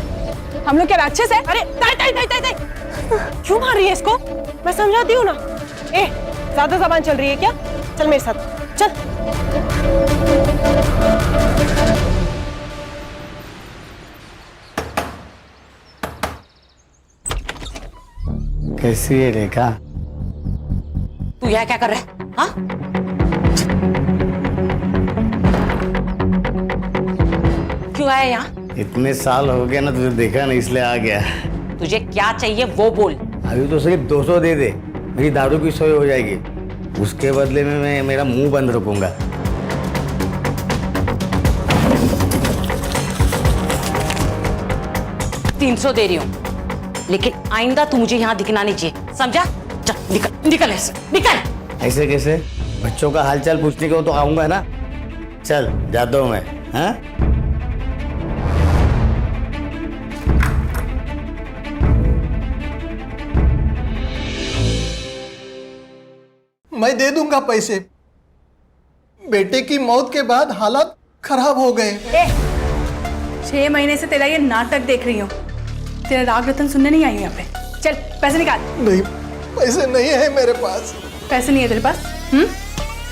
हम लोग क्या राक्षस है? अरे ताई ताई ताई ताई ताई, क्यों मार रही है इसको? मैं समझाती हूँ ना। ज्यादा जबान चल रही है क्या? चल मेरे साथ चल। कैसी है रेखा? तू यहाँ क्या कर रहा है? हाँ? मंगाया यहाँ? इतने साल हो गए ना, तुझे देखा नहीं इसलिए आ गया। तुझे क्या चाहिए वो बोल। अभी तो सिर्फ 200 दे दे, मेरी दारू की सोई हो जाएगी। उसके बदले में मैं मेरा मुंह बंद रखूंगा। तीन 300 दे रही हूँ, लेकिन आइंदा तू मुझे यहाँ दिखना नहीं चाहिए, समझा? चल निकल, निकल ऐसे, निकल। ऐसे कैसे? बच्चों का हालचाल पूछने को तो आऊंगा ना। चल जाता हूँ मैं। हाँ, मैं दे दूंगा पैसे। बेटे की मौत के बाद हालात खराब हो गए। 6 महीने से तेरा ये नाटक देख रही हूँ। तेरा राग रतन सुनने नहीं आई हूँ यहाँ पे। चल पैसे निकाल। नहीं, पैसे नहीं है मेरे पास। पैसे नहीं है तेरे पास?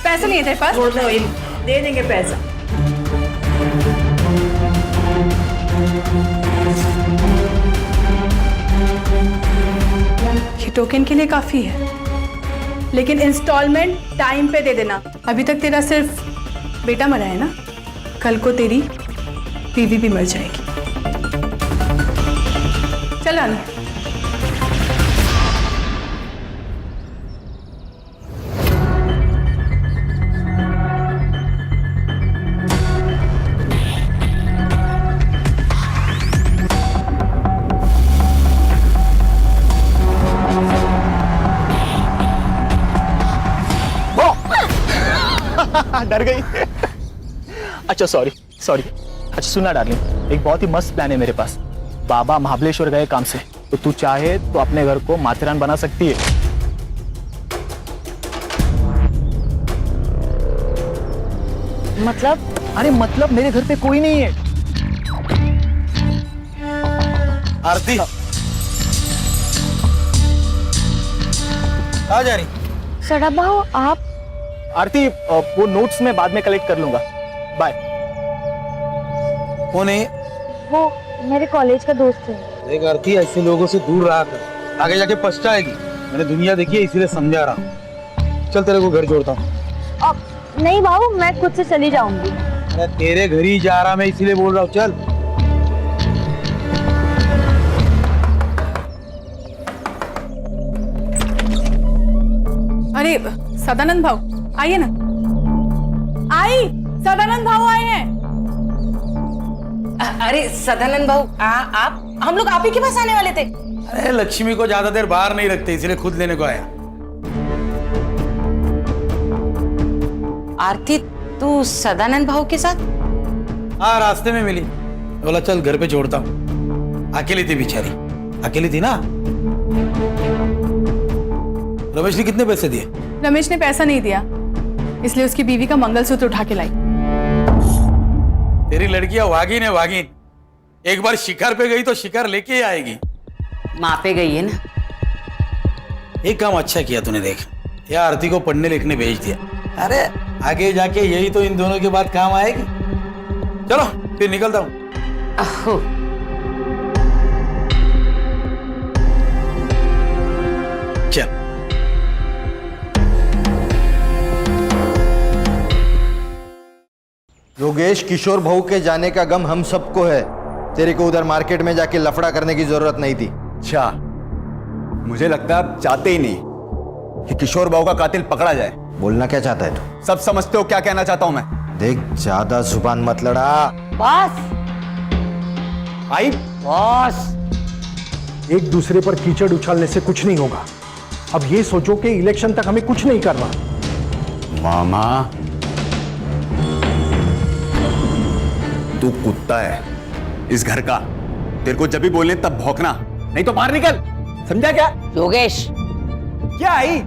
पैसे नहीं है तेरे पास? दे देंगे पैसा। ये टोकन के लिए काफी है, लेकिन इंस्टॉलमेंट टाइम पे दे देना। अभी तक तेरा सिर्फ बेटा मरा है ना, कल को तेरी बीवी भी मर जाएगी। चल रानी। डर गई। अच्छा सॉरी सॉरी। अच्छा सुना डार्लिंग, एक बहुत ही मस्त प्लान है मेरे पास। बाबा महाबलेश्वर गए काम से, तो तू चाहे तो अपने घर को माथेरान बना सकती है। मतलब? अरे मतलब मेरे घर पे कोई नहीं है। आरती आ जा रही। सड़ा भाव आप? आरती वो नोट्स में बाद में कलेक्ट कर लूंगा, बाय। कौन है? वो मेरे कॉलेज का दोस्त है। देख आरती, ऐसे लोगों से दूर रहा कर, आगे जाके पछताएगी। मैंने दुनिया देखी है, इसीलिए समझा रहा हूँ। चल तेरे को घर जोड़ता हूँ। अब नहीं बाबू, मैं खुद से चली जाऊंगी। अरे तेरे घर ही जा रहा, मैं इसीलिए बोल रहा हूँ। चल। अरे सदानंद भाव आइए ना। आई, सदानंद भाव आए हैं। अरे सदानंद भाऊ, आप, हम लोग आप ही के पास आने वाले थे। अरे लक्ष्मी को ज्यादा देर बाहर नहीं रखते, इसलिए खुद लेने को आया। आरती, तू सदानंद भाऊ के साथ? हाँ, रास्ते में मिली, बोला चल घर पे छोड़ता हूँ। अकेली थी बेचारी, अकेली थी ना। रमेश ने कितने पैसे दिए? रमेश ने पैसा नहीं दिया, इसलिए उसकी बीवी का मंगलसूत्र उठा के लाई। तेरी लड़कियां वागिन है, वागिन। एक बार शिकार पे गई तो शिकार लेके ही आएगी। माँ पे गई है ना। एक काम अच्छा किया तूने, देख या आरती को पढ़ने लिखने भेज दिया। अरे आगे जाके यही तो इन दोनों के बाद काम आएगी। चलो फिर निकलता हूँ। चल। योगेश, किशोर भाऊ के जाने का गम हम सबको है। तेरे को उधर मार्केट में जाके लफड़ा करने की जरूरत नहीं थी। अच्छा, मुझे लगता है आप चाहते ही नहीं कि किशोर बाबू का कातिल पकड़ा जाए। बोलना क्या चाहता है तू? सब समझते हो क्या कहना चाहता हूं मैं। देख, ज्यादा जुबान मत लड़ा। बस आई बॉस। एक दूसरे पर कीचड़ उछालने से कुछ नहीं होगा। अब ये सोचो कि इलेक्शन तक हमें कुछ नहीं करना। मामा, तू कुत्ता है इस घर का। तेरे को जब भी बोलने तब भौंकना, नहीं तो बाहर निकल, समझा क्या? योगेश, क्या आई?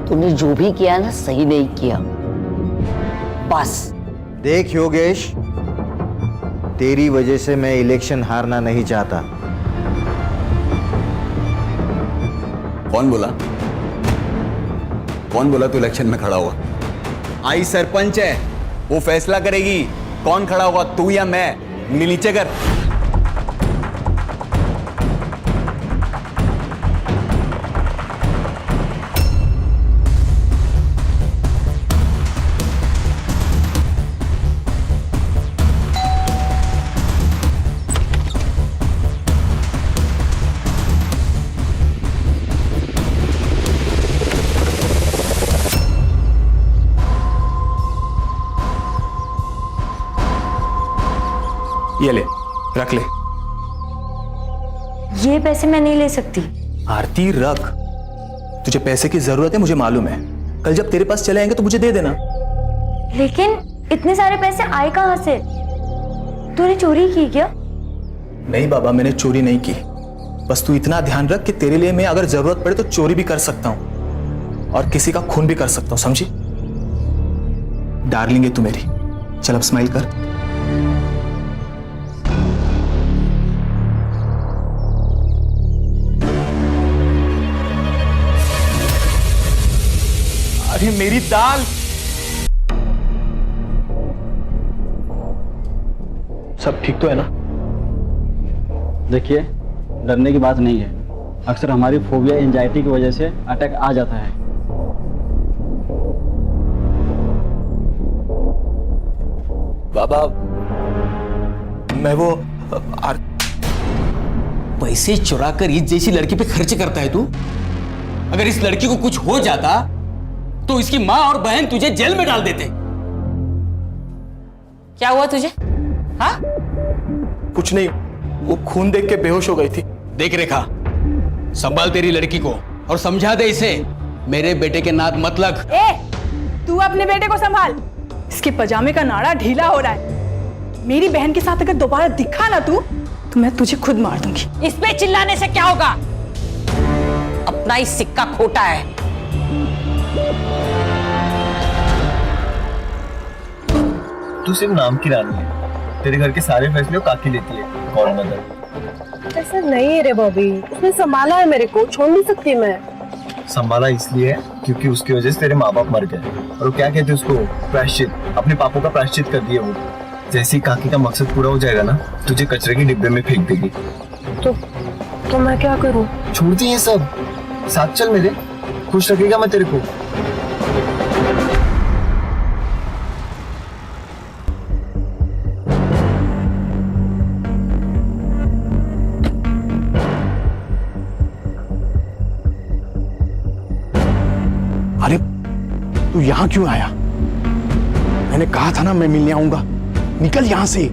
तूने जो भी किया ना, सही नहीं किया। बस देख योगेश, तेरी वजह से मैं इलेक्शन हारना नहीं चाहता। कौन बोला? कौन बोला तू इलेक्शन में खड़ा हुआ? आई सरपंच है, वो फैसला करेगी कौन खड़ा होगा, तू या मैं। उंगली नीचे कर। ये ले, रख ले। ये पैसे मैं नहीं ले सकती। आरती रख, तुझे पैसे की जरूरत है मुझे मालूम है। कल जब तेरे पास चले आएंगे तो मुझे दे देना। लेकिन इतने सारे पैसे आए कहाँ से? तूने चोरी की क्या? नहीं बाबा, मैंने चोरी नहीं की। बस तू इतना ध्यान रख कि तेरे लिए मैं अगर जरूरत पड़े तो चोरी भी कर सकता हूं और किसी का खून भी कर सकता हूं, समझी? डार्लिंग है तू मेरी। चल अब स्माइल कर। अरे मेरी दाल। सब ठीक तो है ना? देखिए, डरने की बात नहीं है। अक्सर हमारी फोबिया एंजाइटी की वजह से अटैक आ जाता है। बाबा, मैं वो पैसे चुरा कर ईद जैसी लड़की पे खर्च करता है तू? अगर इस लड़की को कुछ हो जाता तो इसकी माँ और बहन तुझे जेल में डाल देते। क्या हुआ तुझे? हाँ? कुछ नहीं, वो खून देख के बेहोश हो गई थी। देख रेखा, संभाल तेरी लड़की को और समझा दे इसे मेरे बेटे के नाद मत लग। तू अपने बेटे को संभाल। इसके पजामे का नाड़ा ढीला हो रहा है। मेरी बहन के साथ अगर दोबारा दिखा ना तू तो मैं तुझे खुद मार दूंगी। इस पे चिल्लाने से क्या होगा? अपना ही सिक्का खोटा है। तू सिर्फ नाम की रानी है। तेरे घर के सारे फैसले काकी लेती है। कौन मदद? ऐसा नहीं है रे बॉबी, उसने संभाला है मेरे को, छोड़ नहीं सकती मैं। संभाला इसलिए है क्योंकि उसकी वजह से तेरे माँ बाप मर गए और वो क्या कहते हैं उसको, प्रायश्चित। अपने पापों का प्रायश्चित कर दिया वो। जैसे ही काकी का मकसद पूरा हो जाएगा ना, तुझे कचरे के डिब्बे में फेंक देगी। तो मैं क्या करूं? छोड़ दी ये सब, साथ चल मेरे। खुश रखेगा मैं तेरे को। अरे तू यहां क्यों आया? मैंने कहा था ना मैं मिलने आऊंगा। निकल यहां से।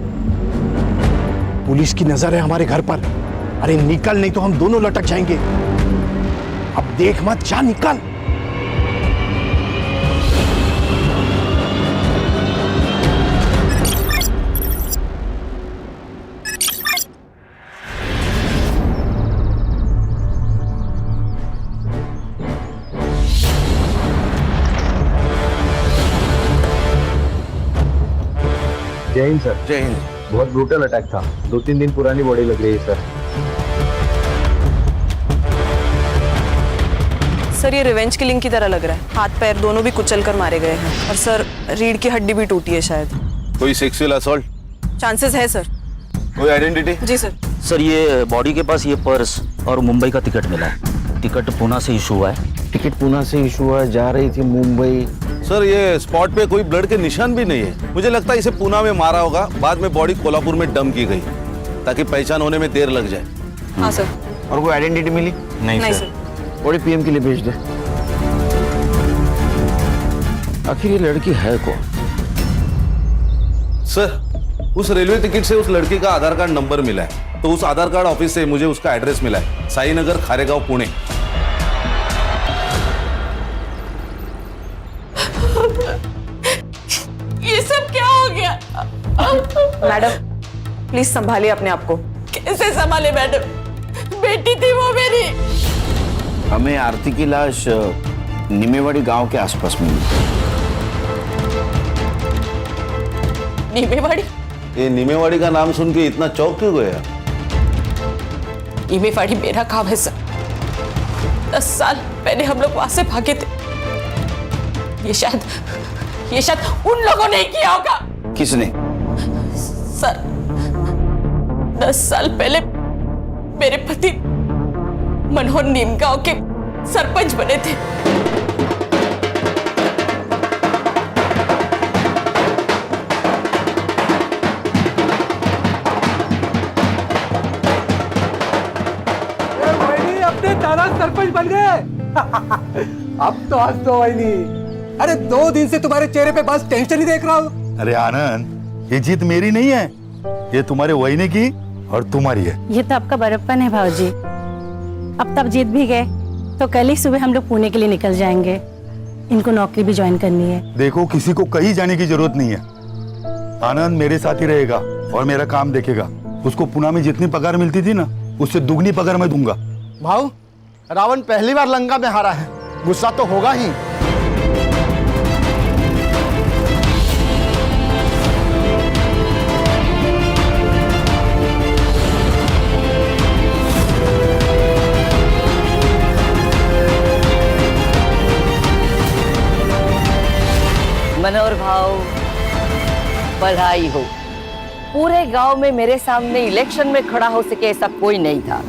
पुलिस की नजर है हमारे घर पर। अरे निकल, नहीं तो हम दोनों लटक जाएंगे। अब देख मत, जा निकल। जय हिंद सर। जय हिंद। बहुत ब्रूटल अटैक था। 2-3 दिन पुरानी बॉडी लग रही है सर, ये रिवेंज किलिंग की तरह लग रहा है। हाथ पैर दोनों भी कुचल कर मारे गए हैं और सर रीढ़ की हड्डी भी टूटी है शायद। कोई सेक्सुअल असॉल्ट? चांसेस है सर। कोई आइडेंटिटी? जी सर। सर, ये बॉडी के पास ये पर्स और मुंबई का टिकट मिला है। टिकट पूना से इशू हुआ है। टिकट पूना से इशू हुआ है, जा रही थी मुंबई। सर, ये स्पॉट पे कोई ब्लड के निशान भी नहीं है। मुझे लगता है इसे पूना में मारा होगा, बाद में बॉडी कोल्हापुर में डंप की गई ताकि पहचान होने में देर लग जाए। हाँ सर। और कोई आइडेंटिटी मिली? नहीं सर। बॉडी पीएम के लिए भेज दे। आखिर ये लड़की है कौन? सर, उस रेलवे टिकट से उस लड़की का आधार कार्ड नंबर मिला है, तो उस आधार कार्ड ऑफिस से मुझे उसका एड्रेस मिला है, साईनगर, खारेगांव, पुणे। ये सब क्या हो गया? मैडम प्लीज संभालिए अपने आप को। कैसे संभाले मैडम? बेटी थी वो मेरी। हमें आरती की लाश निमेवाड़ी गांव के आसपास मिली। नीमेवाड़ी? ये नीमेवाड़ी का नाम सुन के इतना चौंक क्यों गया? नीमेवाड़ी मेरा काम है सर। 10 साल पहले हम लोग वहां से भागे थे। ये शायद उन लोगों ने किया होगा। किसने? सर, 10 साल पहले मेरे पति मनोहर नीमगांव के सरपंच बने थे। अपने दादा सरपंच बन गए। अब तो हंस दो वहीनी। अरे 2 दिन से तुम्हारे चेहरे पे बस टेंशन ही देख रहा हूँ। अरे आनंद, ये जीत मेरी नहीं है, ये तुम्हारे वहीने की और तुम्हारी है। ये तो आपका बड़प्पन है भाऊजी। अब तब जीत भी गए तो कल ही सुबह हम लोग पुणे के लिए निकल जाएंगे। इनको नौकरी भी ज्वाइन करनी है। देखो, किसी को कहीं जाने की जरूरत नहीं है। आनंद मेरे साथ ही रहेगा और मेरा काम देखेगा। उसको पुणे में जितनी पगार मिलती थी ना, उससे दुगनी पगार मैं दूंगा। भाऊ, रावण पहली बार लंका में हारा है, गुस्सा तो होगा ही। मनोहर भाव, बधाई हो। पूरे गांव में मेरे सामने इलेक्शन में खड़ा हो सके ऐसा कोई नहीं था।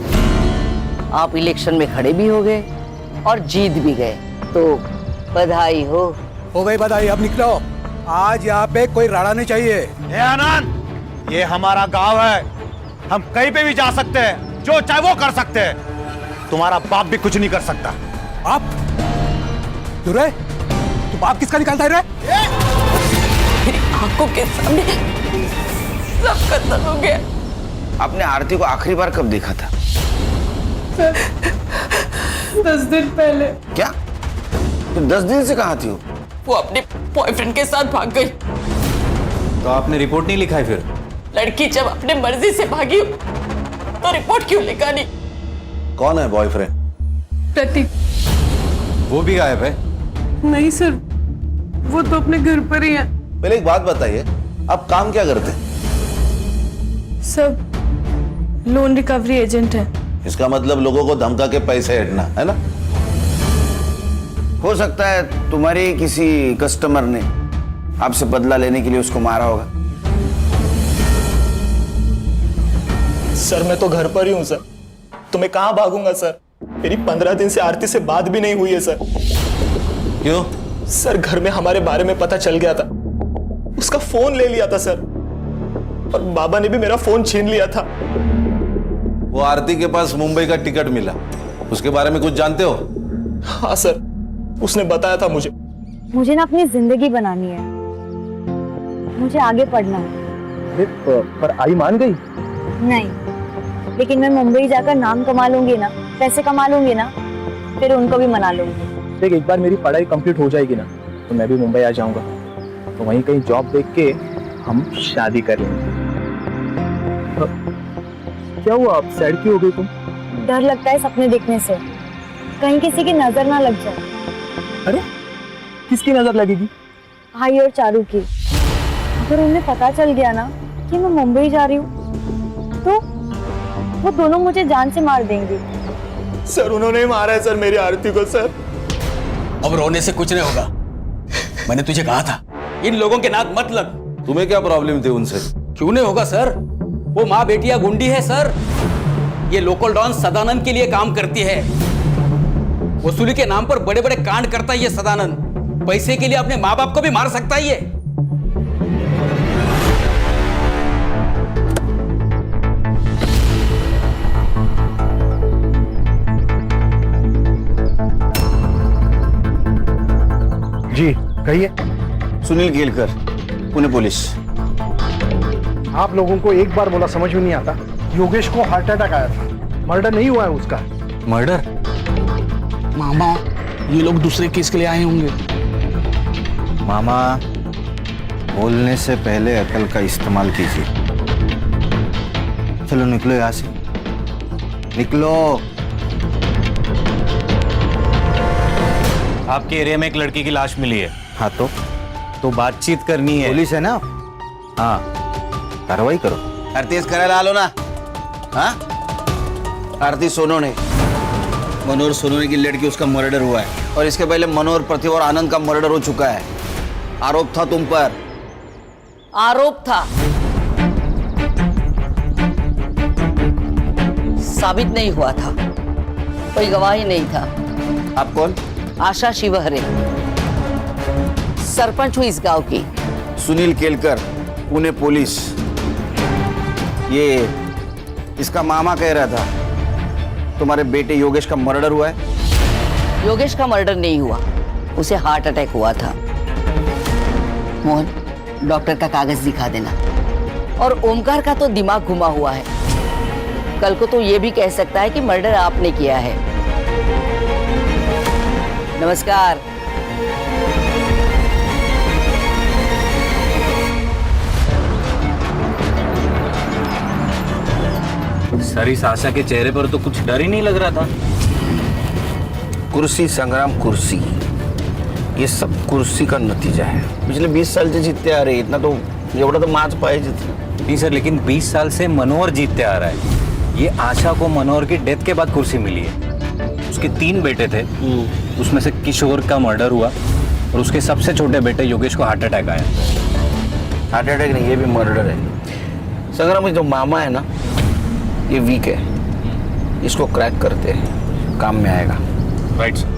आप इलेक्शन में खड़े भी हो गए और जीत भी गए, तो बधाई हो। हो गई बधाई, अब निकलो। आज यहाँ पे कोई राड़ा नहीं चाहिए। ए आनंद, ये हमारा गांव है, हम कहीं पे भी जा सकते हैं, जो चाहे वो कर सकते हैं। तुम्हारा बाप भी कुछ नहीं कर सकता। आप दुरे, तू बाप किसका निकालता है रे? मेरी आंखों के सामने सब खत्म हो गया। आपने आरती को आखिरी बार कब देखा था? 10 दिन पहले। क्या? तो 10 दिन से कहाँ थी वो अपने बॉयफ्रेंड के साथ भाग गई। तो आपने रिपोर्ट नहीं लिखा है फिर? लड़की जब अपने मर्जी से भागी तो रिपोर्ट क्यों लिखा नहीं? कौन है बॉयफ्रेंड? प्रतीक। वो भी गायब है? नहीं सर, वो तो अपने घर पर ही है। पहले एक बात बताइए, आप काम क्या करते हैं? सब लोन रिकवरी एजेंट है। इसका मतलब लोगों को धमका के पैसे हटना है ना? हो सकता है तुम्हारे किसी कस्टमर ने आपसे बदला लेने के लिए उसको मारा होगा। सर मैं तो घर पर ही हूँ सर, तो मैं कहाँ भागूंगा सर? मेरी 15 दिन से आरती से बात भी नहीं हुई है सर। क्यों? सर घर में हमारे बारे में पता चल गया था, उसका फोन ले लिया था सर, और बाबा ने भी मेरा फोन छीन लिया था। वो आरती के पास मुंबई का टिकट मिला, उसके बारे में कुछ जानते हो? हाँ सर, उसने बताया था मुझे। मुझे ना अपनी जिंदगी बनानी है, मुझे आगे पढ़ना है। पर आई मान गई? नहीं, लेकिन मैं मुंबई जाकर नाम कमा लूंगी ना, पैसे कमा लूंगी ना, फिर उनको भी मना लूंगी। देख, एक बार मेरी पढ़ाई कंप्लीट हो जाएगी ना, तो मैं भी मुंबई आ जाऊंगा, तो वहीं कहीं जॉब देख के हम शादी कर लेंगे। क्या हुआ, आप सैड क्यों हो गई तुम? डर लगता है सपने देखने से, कहीं किसी की नजर ना लग जाए। अरे किसकी नजर लगेगी? भाई और चारू की। अगर उन्हें पता चल गया ना कि मैं मुंबई जा रही हूँ, तो वो दोनों मुझे जान से मार देंगे। सर उन्होंने ही मारा है सर मेरी आरती को। सर अब रोने से कुछ नहीं होगा, मैंने तुझे कहा था इन लोगों के नाक मत लग। तुम्हें क्या प्रॉब्लम थी उनसे? क्यों नहीं होगा सर, वो माँ बेटिया गुंडी है सर। ये लोकल डॉन सदानंद के लिए काम करती है, वसूली के नाम पर बड़े बड़े कांड करता है ये सदानंद। पैसे के लिए अपने माँ बाप को भी मार सकता है ये। जी कहिए। सुनील केलकर, पुणे पुलिस। आप लोगों को एक बार बोला समझ में नहीं आता? योगेश को हार्ट अटैक आया था, मर्डर नहीं हुआ है उसका। मर्डर? मामा, ये लोग दूसरे केस के लिए आए होंगे। मामा, बोलने से पहले अकल का इस्तेमाल कीजिए। चलो निकलो यहाँ से, निकलो। आपके एरिया में एक लड़की की लाश मिली है। हाँ तो बातचीत करनी है। पुलिस है ना? हाँ, कार्रवाई करो। आरती करा ला लो ना। हाँ, आरती सोनोने, मनोहर सोनोने की लड़की, उसका मर्डर हुआ है। और इसके पहले मनोहर, प्रतिभा और आनंद का मर्डर हो चुका है। आरोप था तुम पर। आरोप था, साबित नहीं हुआ था, कोई गवाही नहीं था। आप कौन? आशा शिवहरे, सरपंच हुई इस गांव की। सुनील केलकर, पुणे पुलिस। ये इसका मामा कह रहा था तुम्हारे बेटे योगेश का मर्डर हुआ है। योगेश का मर्डर नहीं हुआ, उसे हार्ट अटैक हुआ था। मोहन, डॉक्टर का कागज दिखा देना। और ओमकार का तो दिमाग घुमा हुआ है। कल को तो ये भी कह सकता है कि मर्डर आपने किया है। नमस्कार। सर, इस आशा के चेहरे पर तो कुछ डर ही नहीं लग रहा था। कुर्सी संग्राम, कुर्सी, ये सब कुर्सी का नतीजा है। पिछले 20 साल से जीतते आ रहे, इतना तो एवढा तो माच पाहिजे। नहीं सर, लेकिन 20 साल से मनोहर जीतते आ रहा है। ये आशा को मनोहर की डेथ के बाद कुर्सी मिली है। उसके 3 बेटे थे, उसमें से किशोर का मर्डर हुआ और उसके सबसे छोटे बेटे योगेश को हार्ट अटैक आया। हार्ट अटैक नहीं, ये भी मर्डर है। संग्राम, जो मामा है ना, ये वीक है, इसको क्रैक करते हैं, काम में आएगा। Right sir.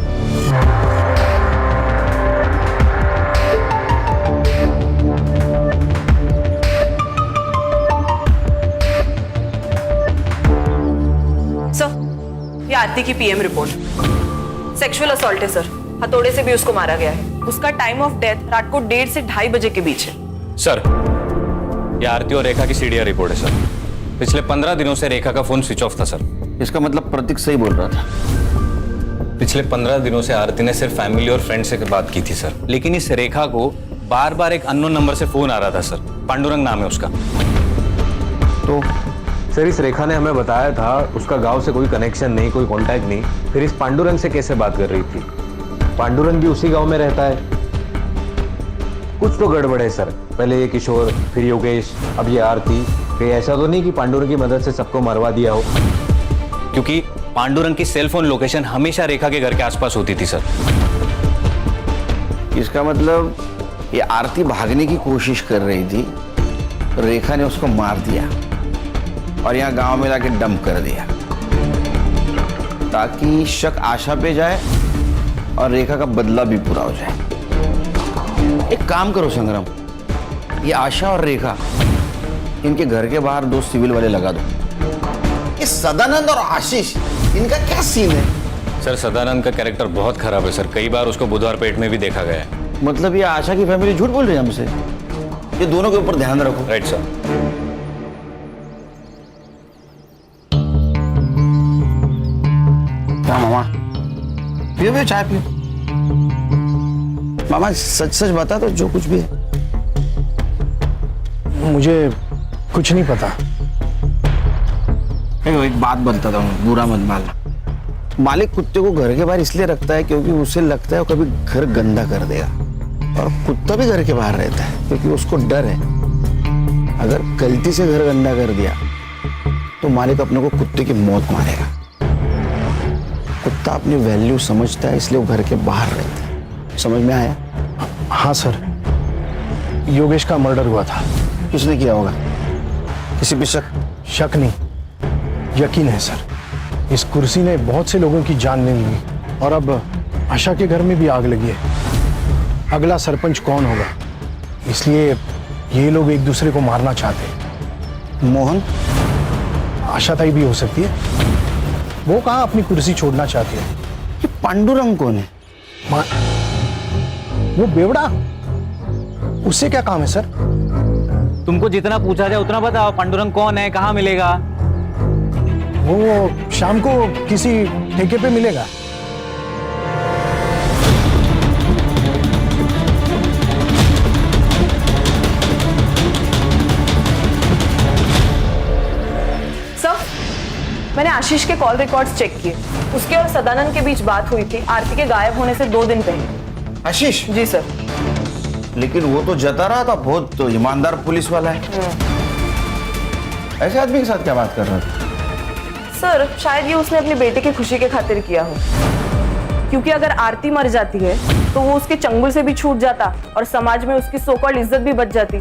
ये आरती की पीएम रिपोर्ट। सेक्सुअल असॉल्ट है सर, हथौड़े से भी उसको मारा गया है। उसका टाइम ऑफ डेथ रात को 1:30 से 2:30 बजे के बीच है। सर, ये आरती और रेखा की सीडीआर रिपोर्ट है सर। पिछले 15 दिनों से रेखा का फोन स्विच ऑफ था सर। इसका मतलब प्रतीक सही बोल रहा था। पिछले 15 दिनों से आरती ने सिर्फ फैमिली और फ्रेंड से बात की थी सर, लेकिन इस रेखा को बार बार एक अननोन नंबर से फोन आ रहा था सर। पांडुरंग नाम है उसका। तो सर, इस रेखा ने हमें बताया था उसका गांव से कोई कनेक्शन नहीं, कोई कांटेक्ट नहीं, फिर इस पांडुरंग से कैसे बात कर रही थी? पांडुरंग भी उसी गांव में रहता है। कुछ तो गड़बड़ है सर। पहले ये किशोर, फिर योगेश, अब ये आरती। कहीं ऐसा तो नहीं कि पांडुरंग की मदद से सबको मरवा दिया हो? क्योंकि पांडुरंग की सेल फोन लोकेशन हमेशा रेखा के घर के आसपास होती थी सर। इसका मतलब ये आरती भागने की कोशिश कर रही थी, रेखा ने उसको मार दिया और यहाँ गांव में लाके डंप कर दिया ताकि शक आशा पे जाए और रेखा का बदला भी पूरा हो जाए। एक काम करो संग्राम, ये आशा और रेखा, इनके घर के बाहर 2 सिविल वाले लगा दो। ये सदानंद और आशीष, इनका क्या सीन है? सर, सदानंद का कैरेक्टर बहुत खराब है सर। कई बार उसको बुधवार पेट में भी देखा गया है। मतलब ये आशा की फैमिली झूठ बोल रही है हमसे? ये दोनों के ऊपर ध्यान रखो। Right sir. क्या मामा, पियो चाय पियो। मामा सच सच बता तो, जो कुछ भी है। मुझे कुछ नहीं पता। एक बात बताता हूँ, बुरा मत मानना। मालिक कुत्ते को घर के बाहर इसलिए रखता है क्योंकि उसे लगता है वो कभी घर गंदा कर देगा, और कुत्ता भी घर के बाहर रहता है क्योंकि उसको डर है अगर गलती से घर गंदा कर दिया तो मालिक अपने को कुत्ते की मौत मारेगा। कुत्ता अपनी वैल्यू समझता है, इसलिए वो घर के बाहर रहता है। समझ में आया? हाँ सर, योगेश का मर्डर हुआ था। किसने किया होगा? किसी पे शक? शक नहीं, यकीन है सर। इस कुर्सी ने बहुत से लोगों की जान ले ली और अब आशा के घर में भी आग लगी है। अगला सरपंच कौन होगा, इसलिए ये लोग एक दूसरे को मारना चाहते हैं। मोहन? आशा ताई भी हो सकती है। वो कहाँ अपनी कुर्सी छोड़ना चाहती है। ये पांडुरंग कौन है? वो बेवड़ा, उससे क्या काम है सर? तुमको जितना पूछा जाए उतना बताओ। पांडुरंग कौन है, कहाँ मिलेगा? वो शाम को किसी ठेके पे मिलेगा। सर, मैंने आशीष के कॉल रिकॉर्ड्स चेक किए। उसके और सदानंद के बीच बात हुई थी आरती के गायब होने से 2 दिन पहले। आशीष? जी सर। लेकिन वो तो जता रहा था, बहुत तो ईमानदार पुलिस वाला है। ऐसे आदमी के साथ क्या बात कर रहा था? सर, शायद ये उसने अपनी बेटे की खुशी के खातिर किया हो, क्योंकि अगर आरती मर जाती है तो वो उसके चंगुल से भी छूट जाता और समाज में उसकी सो कॉल्ड इज्जत भी बच जाती।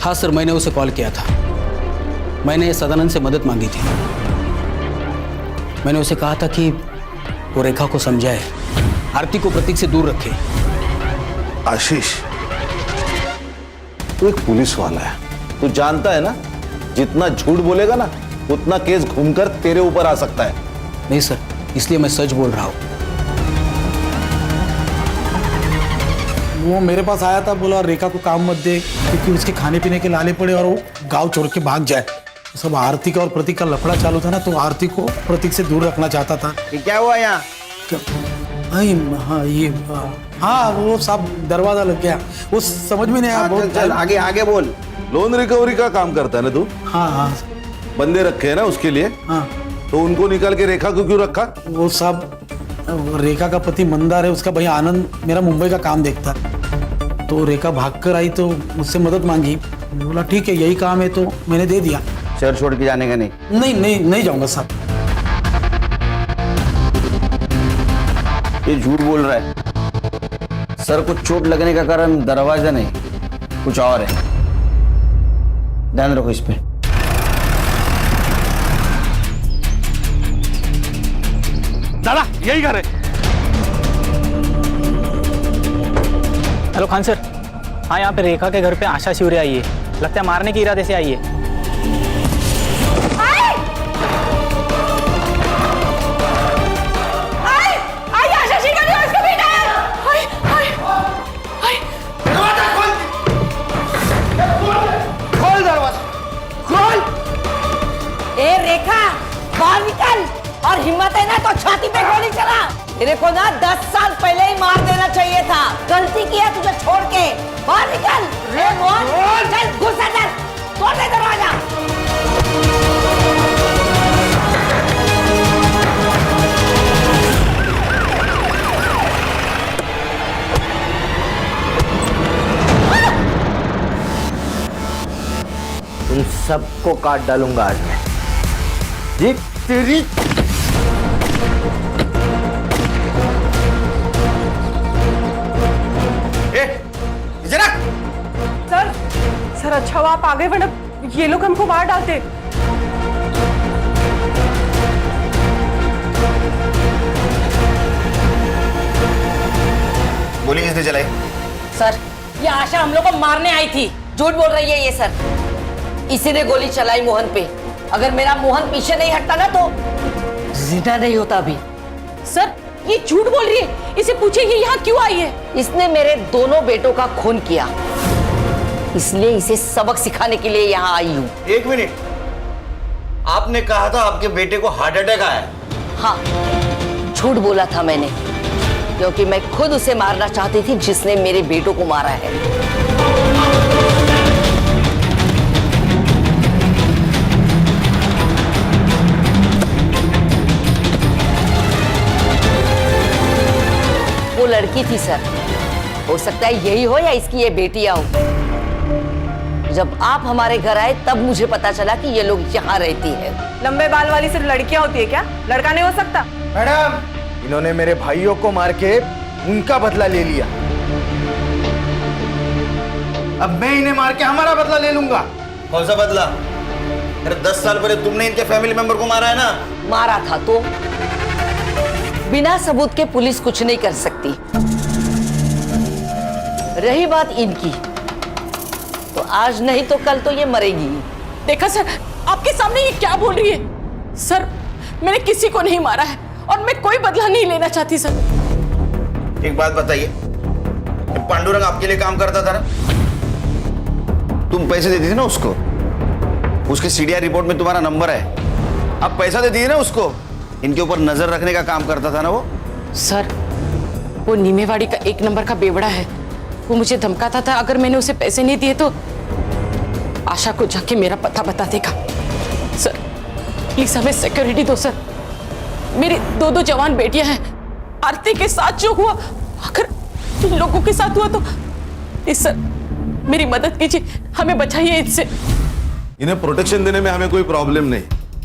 हाँ सर, मैंने उसे कॉल किया था। मैंने सदानंद से मदद मांगी थी। मैंने उसे कहा था कि वो रेखा को समझाए, आरती को प्रतीक से दूर रखे। आशीष, तू एक पुलिस वाला है, तू जानता है ना, जितना झूठ बोलेगा ना उतना केस घूमकर तेरे ऊपर आ सकता है। नहीं सर, इसलिए मैं सच बोल रहा हूं। वो मेरे पास आया था, बोला रेखा को काम मत दे क्योंकि उसके खाने पीने के लाले पड़े और वो गांव छोड़ के भाग जाए। सब आरती का और प्रतीक का लफड़ा चालू था ना, तो आरती को प्रतीक से दूर रखना चाहता था। ये क्या हुआ यहाँ? हाँ वो साहब दरवाजा लग गया, वो समझ में नहीं आया। बहुत चल आगे आगे बोल। लोन रिकवरी का काम करता है ना तू? हाँ हाँ बंदे रखे हैं ना उसके लिए। हाँ तो उनको निकाल के रेखा को क्यों रखा? वो साहब रेखा का पति मंदार है, उसका भैया आनंद मेरा मुंबई का काम देखता है। तो रेखा भाग कर आई तो मुझसे मदद मांगी, बोला ठीक है यही काम है, तो मैंने दे दिया। शहर छोड़ के जाने का नहीं? नहीं नहीं नहीं जाऊंगा साहब। ये झूठ बोल रहा है। सर को चोट लगने का कारण दरवाजा नहीं, कुछ और है। ध्यान रखो इस पे। दादा यही घर है। हेलो खान सर, हाँ यहाँ पे रेखा के घर पे आशा शिवरे आई है, लगता है मारने के इरादे से आई है। ए रेखा बाहर निकल, और हिम्मत है ना तो छाती पे गोली चला। तेरे को ना 10 साल पहले ही मार देना चाहिए था, गलती किया तुझे छोड़ के। बाहर निकल रे मोहन, चल घुस अंदर, तोड़ दे दरवाजा। तुम सबको काट डालूंगा आज मैं। जी तेरी सर अच्छा हुआ आप आ गए, वरना ये लोग हमको मार डालते। गोली किसने चलाई? सर ये आशा हम लोग को मारने आई थी। झूठ बोल रही है ये सर, इसी ने गोली चलाई मोहन पे। अगर मेरा मोहन पीछे नहीं हटता ना तो जिंदा नहीं होता अभी। सर ये झूठ बोल रही है, इसे पूछिए ये यहाँ क्यों आई है। इसने मेरे दोनों बेटों का खून किया, इसलिए इसे सबक सिखाने के लिए यहाँ आई हूँ। एक मिनट, आपने कहा था आपके बेटे को हार्ट अटैक आया? हाँ झूठ बोला था मैंने, क्योंकि मैं खुद उसे मारना चाहती थी जिसने मेरे बेटों को मारा है। वो लड़की थी सर, हो सकता है यही हो या इसकी ये बेटियां हो। जब आप हमारे घर आए तब मुझे पता चला कि ये लोग यहाँ रहती है। लंबे बाल वाली सिर्फ लड़कियां होती है क्या, लड़का नहीं हो सकता? मैडम इन्होंने मेरे भाइयों को मार के उनका बदला ले लिया, अब मैं इन्हें मार के हमारा बदला ले लूंगा। कौन सा बदला? अरे 10 साल पहले तुमने इनके फैमिली मेंबर को मारा है ना? मारा था तो बिना सबूत के पुलिस कुछ नहीं कर सकती। रही बात इनकी, तो आज नहीं तो कल तो ये मरेगी। देखा सर, आपके सामने ये क्या बोल रही है। सर मैंने किसी को नहीं मारा है और मैं कोई बदला नहीं लेना चाहती सर। एक बात बताइए, पांडुरंग आपके लिए काम करता था ना? तुम पैसे देती थी ना उसको, उसके सीडीआर रिपोर्ट में तुम्हारा नंबर है, अब पैसा देती थी ना उसको, इनके ऊपर नजर रखने का काम करता था ना वो? सर वो नीमेवाड़ी का 1 नंबर का बेवड़ा है, वो मुझे धमकाता था अगर मैंने उसे पैसे नहीं दिए तो आशा को जाके मेरा पता बता देगा। सर प्लीज हमें सिक्योरिटी दो सर, मेरी 2 जवान बेटियां हैं। आरती के साथ जो हुआ अगर इन लोगों के साथ हुआ तो प्लीज सर मेरी मदद कीजिए, हमें बचाइए इनसे। इन्हें प्रोटेक्शन देने में हमें कोई प्रॉब्लम नहीं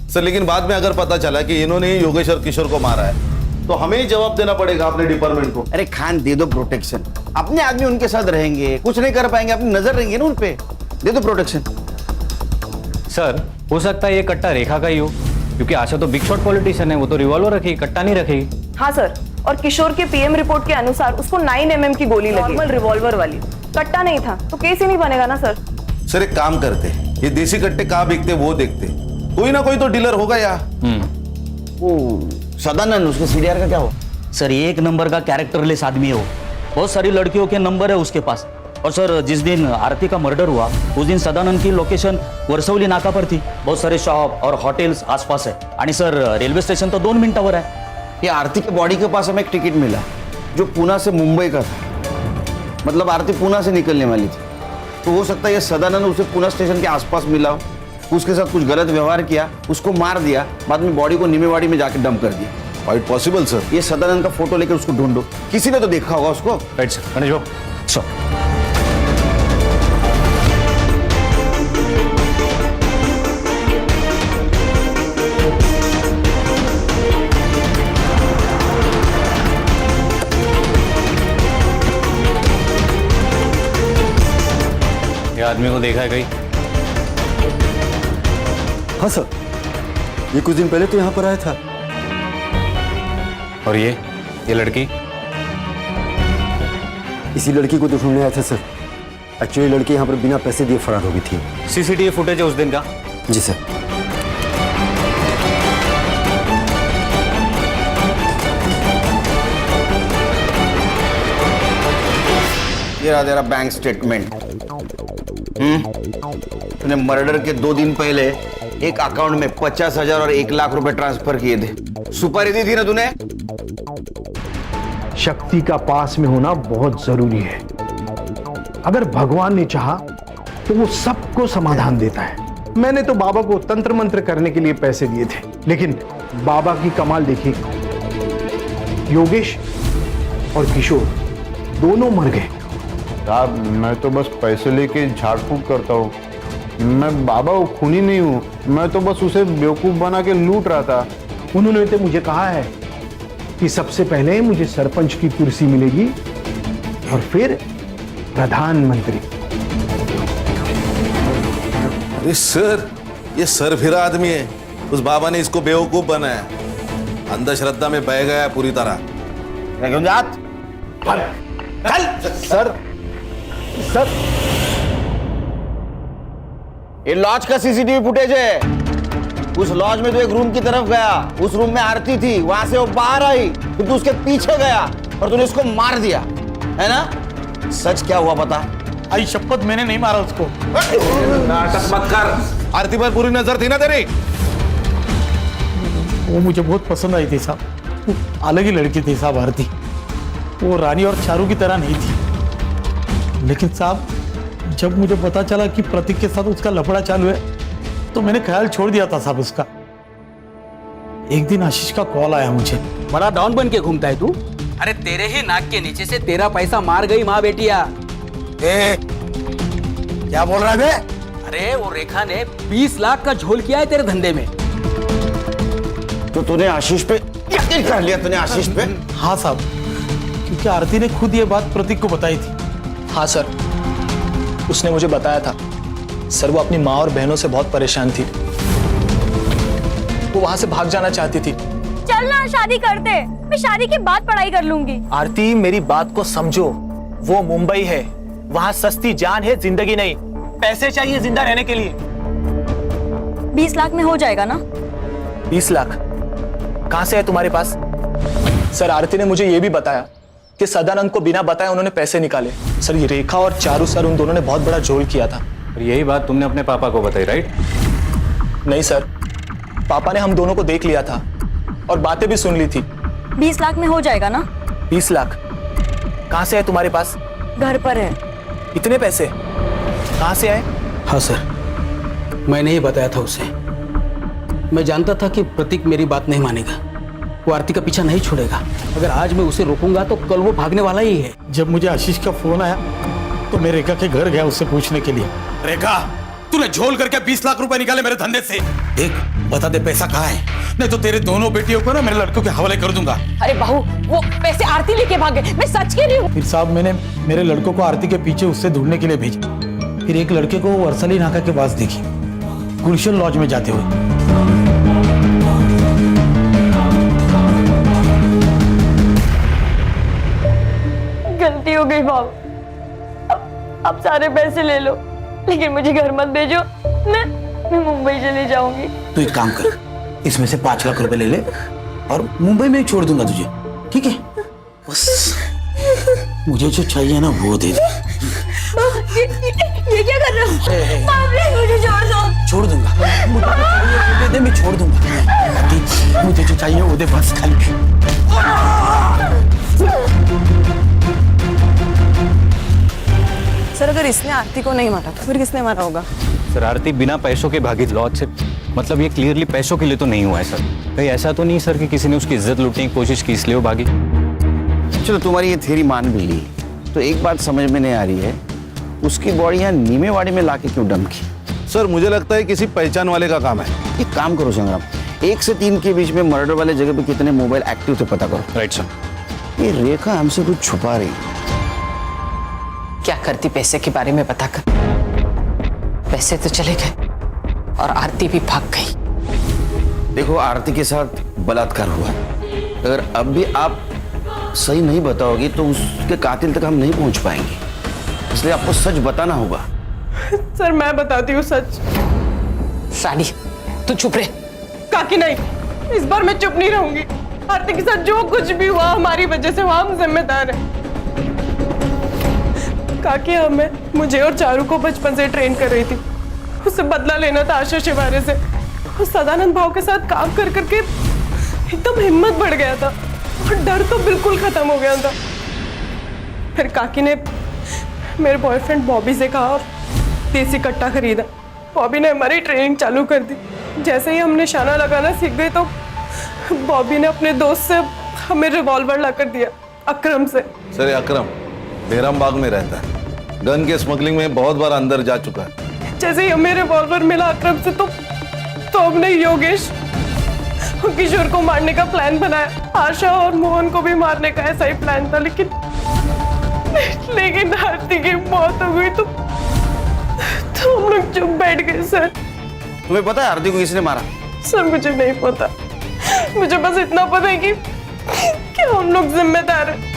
सर, लेकिन बाद में अगर पता चला कि इन्होंने ही योगेश और किशोर को मारा है तो हमें ही जवाब देना पड़ेगा अपने डिपार्टमेंट को। अरे खान दे दो प्रोटेक्शन, अपने आदमी उनके साथ रहेंगे, कुछ नहीं कर पाएंगे, अपनी नजर रहेंगे ना उनपे, दे दो प्रोटेक्शन। सर हो सकता है ये कट्टा रेखा का ही हो, क्योंकि आशा तो बिग शॉट पॉलिटिशियन है, वो तो रिवॉल्वर रखेगी, कट्टा नहीं रखेगी। हाँ सर, और किशोर के पीएम रिपोर्ट के अनुसार उसको 9 mm की गोली लगी, नॉर्मल रिवॉल्वर वाली, कट्टा नहीं था, तो केस ही नहीं बनेगा ना सर। सर एक काम करते, ये देसी कट्टे कहाँ बिकते वो देखते, कोई ना कोई तो डीलर होगा यहाँ। वो सदानंद, उसके सीडीआर का क्या हो? सर 1 नंबर का कैरेक्टरलेस आदमी है वो, बहुत सारी लड़कियों के नंबर है उसके पास। और सर जिस दिन आरती का मर्डर हुआ उस दिन सदानंद की लोकेशन वर्सवली नाका पर थी। बहुत सारे शॉप और हॉटेल्स आसपास है आणि सर रेल्वे स्टेशन तो 2 मिनिटावर आहे। ये आरती के बॉडी के पास हमें एक टिकट मिला जो पुणे से मुंबई का था, मतलब आरती पुणे से निकलने वाली थी। तो हो सकता है ये सदानंद उसे पुणे स्टेशन के आसपास मिला हो, उसके साथ कुछ गलत व्यवहार किया, उसको मार दिया, बाद में बॉडी को निमेवाड़ी में जाकर डंप कर दिया। Quite possible sir. ये सदानंद का फोटो लेकर उसको ढूंढो, किसी ने तो देखा होगा उसको। Right sir. Ganesh Babu sir. ये आदमी को देखा है कहीं? हाँ सर, ये कुछ दिन पहले तो यहाँ पर आया था। और ये लड़की? इसी लड़की को तो ढूंढने आया था सर। एक्चुअली लड़की यहाँ पर बिना पैसे दिए फरार हो गई थी। सीसीटीवी फुटेज है उस दिन का? जी सर। ये रहा तेरा बैंक स्टेटमेंट। तूने मर्डर के 2 दिन पहले एक अकाउंट में 50,000 और 1 लाख रुपए ट्रांसफर किए थे। सुपारी दी थी ना तूने? शक्ति का पास में होना बहुत जरूरी है। अगर भगवान ने चाहा तो वो सबको समाधान देता है। मैंने तो बाबा को तंत्र मंत्र करने के लिए पैसे दिए थे, लेकिन बाबा की कमाल देखिए, योगेश और किशोर दोनों मर गए। साहब मैं तो बस पैसे लेके झाड़ फूक करता हूँ, मैं बाबा को खूनी नहीं हूँ, मैं तो बस उसे बेवकूफ बना के लूट रहा था। उन्होंने तो मुझे कहा है कि सबसे पहले मुझे सरपंच की कुर्सी मिलेगी और फिर प्रधानमंत्री। अरे सर, ये सरफिरा आदमी है। उस बाबा ने इसको बेवकूफ बनाया, अंधश्रद्धा में बह गया पूरी तरह। सर सर ये लॉज का सीसीटीवी फुटेज है। उस लॉज में तो एक रूम की तरफ गया, उस रूम में आरती थी, वहां से वो बाहर आई, फिर तू उसके पीछे गया और तूने उसको मार दिया, है ना? सच क्या हुआ पता? आई शपथ मैंने नहीं मारा उसको। नाटक मत कर। आरती पर पूरी नजर थी ना तेरी? वो मुझे बहुत पसंद आई थी साहब, वो अलग ही लड़की थी साहब आरती। वो रानी और चारू की तरह नहीं थी। लेकिन साहब जब मुझे पता चला कि प्रतीक के साथ उसका लफड़ा चालू है तो मैंने ख्याल छोड़ दिया था साहब उसका। एक दिन आशीष का कॉल आया मुझे। बड़ा डॉन बन के घूमता है तू? अरे तेरे ही नाक के नीचे से तेरा पैसा मार गई माँ बेटिया। क्या बोल रहा है बे? अरे वो रेखा ने 20 लाख का झोल किया है तेरे धंधे में। तो तूने आशीष पे यकीन कर लिया? तूने आशीष पे? हाँ साहब, क्योंकि आरती ने खुद ये बात प्रतीक को बताई थी। हाँ सर, उसने मुझे बताया था। सर वो अपनी माँ और बहनों से बहुत परेशान थी, वो वहां से भाग जाना चाहती थी। चल ना शादी करते, मैं शादी के बाद पढ़ाई कर लूंगी। आरती मेरी बात को समझो, वो मुंबई है, वहां सस्ती जान है, जिंदगी नहीं। पैसे चाहिए जिंदा रहने के लिए। 20 लाख में हो जाएगा ना? 20 लाख कहां से है तुम्हारे पास? सर आरती ने मुझे यह भी बताया कि सदानंद को बिना बताए उन्होंने पैसे निकाले। सर ये रेखा और चारू सर उन दोनों ने बहुत बड़ा झोल किया था। और यही बात तुमने अपने पापा को बताई, राइट? नहीं सर, पापा ने हम दोनों को देख लिया था और बातें भी सुन ली थी। 20 लाख में हो जाएगा ना? 20 लाख कहां से है तुम्हारे पास? घर पर है। इतने पैसे कहां से आए? हाँ सर, मैंने ही बताया था उसे। मैं जानता था कि प्रतीक मेरी बात नहीं मानेगा, वो आरती का पीछा नहीं छोड़ेगा। अगर आज मैं उसे रोकूंगा तो कल वो भागने वाला ही है। जब मुझे आशीष का फोन आया तो मैं रेखा के घर गया उससे पूछने के लिए। रेखा, तूने झोल करके 20 लाख रुपए निकाले मेरे धंधे से। एक बता दे पैसा कहाँ है, नहीं तो तेरे दोनों बेटियों को ना मेरे लड़कों के हवाले कर दूंगा। अरे बहू, वो पैसे आरती लेके भागे, मैं सच कह रही हूँ। फिर साहब मैंने मेरे लड़कों को आरती के पीछे उससे ढूंढने के लिए भेजा। फिर एक लड़के को वर्सली नाका के पास देखी, गुलशन लॉज में जाते हुए। गलती हो गई बाबू, अब सारे पैसे ले लो, लेकिन मुझे घर मत भेजो। मैं मुंबई चली जाऊंगी। तो एक काम कर, इसमें से 5 लाख रुपए ले ले और मुंबई में छोड़ दूंगा तुझे, ठीक है? बस मुझे जो चाहिए ना वो दे दे। ये क्या कर रहे हो? प्लीज मुझे छोड़ दो। छोड़ दूंगा, मुझे जो चाहिए वो दे दे, मैं छोड़ दूंगा। मुझे जो चाहिए वो दे बस खाली। सर अगर इसने आरती को नहीं मारा तो फिर किसने मारा होगा? सर आरती बिना पैसों के भागी लॉज से, मतलब ये क्लियरली पैसों के लिए तो नहीं हुआ है सर। कहीं ऐसा तो नहीं सर कि किसी ने उसकी इज्जत लूटने की कोशिश की इसलिए वो भागी? चलो तुम्हारी ये थ्योरी मान भी ली, तो एक बात समझ में नहीं आ रही है, उसकी बॉडी यहाँ नीमेवाड़ी में लाके क्यों डंप की? सर मुझे लगता है किसी पहचान वाले का काम है। एक काम करो संग्राम, 1 से 3 के बीच में मर्डर वाले जगह पे कितने मोबाइल एक्टिव थे पता करो। Right sir. ये रेखा हमसे कुछ छुपा रही। क्या करती पैसे के बारे में पता कर? पैसे तो चले गए और आरती भी भाग गई। देखो आरती के साथ बलात्कार हुआ, अगर अब भी आप सही नहीं बताओगी तो उसके कातिल तक हम नहीं पहुंच पाएंगे, इसलिए आपको सच बताना होगा। सर मैं बताती हूँ सच। रानी तू चुप रहे। काकी नहीं, इस बार मैं चुप नहीं रहूंगी। आरती के साथ जो कुछ भी हुआ हमारी वजह से हुआ, हम जिम्मेदार हैं। काकी हमें, मुझे और चारू को बचपन से ट्रेन कर रही थी, उससे बदला लेना था आशा शिवारे से। उस सदानंद भाव के साथ काम कर करके एकदम हिम्मत बढ़ गया था और डर तो बिल्कुल खत्म हो गया था। फिर काकी ने मेरे बॉयफ्रेंड बॉबी से कहा और देसी कट्टा खरीदा। बॉबी ने हमारी ट्रेनिंग चालू कर दी। जैसे ही हम निशाना लगाना सीख गए तो बॉबी ने अपने दोस्त से हमें रिवॉल्वर ला कर दिया, अकरम से। सर अकरम बेरम बाग में रहता है, गन के स्मगलिंग में बहुत बार अंदर जा चुका है। जैसे ही हमें रिवॉल्वर मिला अकरम से तो हमने योगेश और किशोर को मारने का प्लान बनाया। आशा और मोहन को भी मारने का ऐसा ही प्लान था, लेकिन आरती की मौत हो गई तो हम लोग चुप बैठ गए। सर तुम्हें पता है आरती को किसने मारा? सर मुझे नहीं पता, मुझे बस इतना पता है कि हम लोग जिम्मेदार हैं।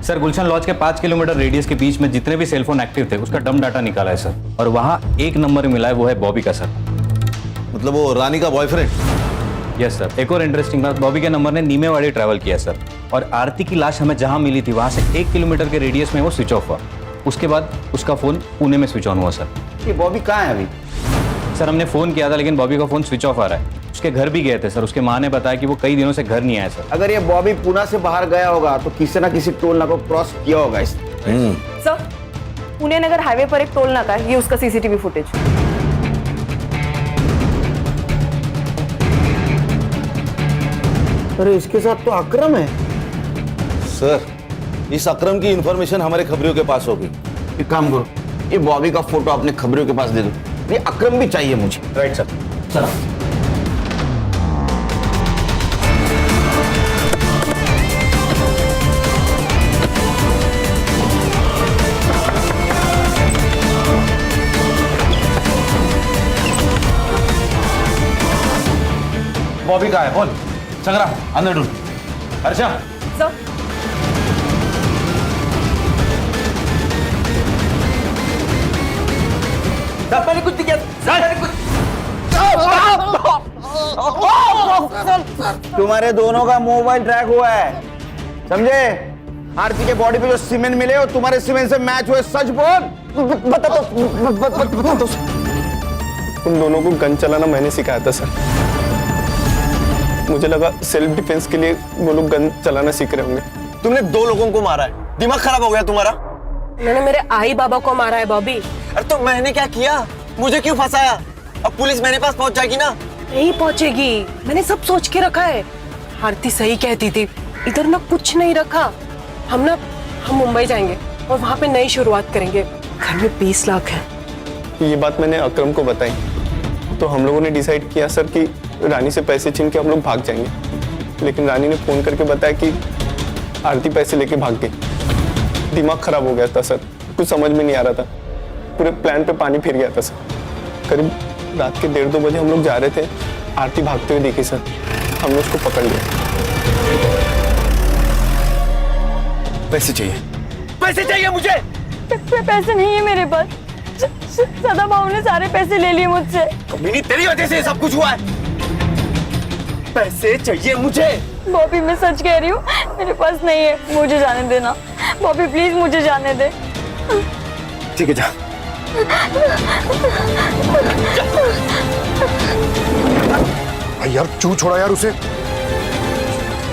सर गुलशन लॉज के 5 किलोमीटर रेडियस के बीच में जितने भी सेलफोन एक्टिव थे उसका डम डाटा निकाला है सर, और वहां एक नंबर मिला है, वो है बॉबी का सर। मतलब वो रानी का बॉयफ्रेंड? Yes sir. एक और इंटरेस्टिंग बात, बॉबी के नंबर ने नीमेवाड़ी ट्रैवल किया सर, और आरती की लाश हमें जहां मिली थी वहां से 1 किलोमीटर के रेडियस में वो स्विच ऑफ हुआ। उसके बाद उसका फोन पुणे में स्विच ऑन हुआ सर। ये बॉबी कहाँ है अभी? सर हमने फोन किया था लेकिन बॉबी का फोन स्विच ऑफ आ रहा है। उसके घर भी गए थे सर, उसके माँ ने बताया कि वो कई दिनों से घर नहीं आया सर। अगर ये बॉबी पुणे से बाहर गया होगा तो किसी ना किसी टोल नाका को क्रॉस किया होगा इसने। सर पुणे नगर हाईवे पर एक टोल नाका है, ये उसका सीसीटीवी फुटेज। अरे इसके साथ तो अकरम है। सर इस अकरम की इंफॉर्मेशन हमारे खबरियों के पास होगी। एक काम करो, ये बॉबी का फोटो अपने खबरियों के पास दे दो, ये अकरम भी चाहिए मुझे। Right sir. चलो बॉबी का है, बोल संग्राम अंदर ढूंढ। हर्षा सर मैंने कुछ नहीं किया, मैंने कुछ। तुम्हारे दोनों का मोबाइल ट्रैक हुआ है, समझे? आरती के बॉडी पे जो सीमेंट मिले और तुम्हारे सीमेंट से मैच हुए, सच बोल। बता दो। उन दोनों को गन चलाना मैंने सिखाया था सर। मुझे लगा सेल्फ डिफेंस के लिए वो लोग गन चलाना सीख रहे होंगे। तुमने 2 लोगों को मारा है, दिमाग खराब हो गया तुम्हारा। उन्होंने मेरे आई बाबा को मारा है बॉबी। अरे तो मैंने क्या किया? मुझे क्यों फंसाया? अब पुलिस मेरे पास पहुंच जाएगी ना? नहीं पहुंचेगी, मैंने सब सोच के रखा है। आरती सही कहती थी, इधर ना कुछ नहीं रखा। हम मुंबई जाएंगे और वहां पे नई शुरुआत करेंगे। घर में 20 लाख है। ये बात मैंने अकरम को बताई तो हम लोगों ने डिसाइड किया सर कि रानी से पैसे छीन के हम लोग भाग जाएंगे, लेकिन रानी ने फोन करके बताया कि आरती पैसे लेके भाग गई। दिमाग खराब हो गया था सर, कुछ समझ में नहीं आ रहा था, पूरे प्लान पे पानी फिर गया था सर। करीब रात के 1:30-2 बजे हम लोग जा रहे थे, आरती भागते हुए देखी सर, हमने उसको पकड़ लिया। पैसे चाहिए, पैसे चाहिए मुझे। पैसे नहीं है मेरे पास, सदा भाव ने सारे पैसे ले लिए मुझसे। मेरी तेरी वजह से सब कुछ हुआ है। पैसे चाहिए मुझे। बॉबी मैं सच कह रही हूँ, मेरे पास नहीं है, मुझे जाने देना। बॉबी प्लीज मुझे जाने दे। ठीक है जा। भाई यार क्यों छोड़ा यार उसे?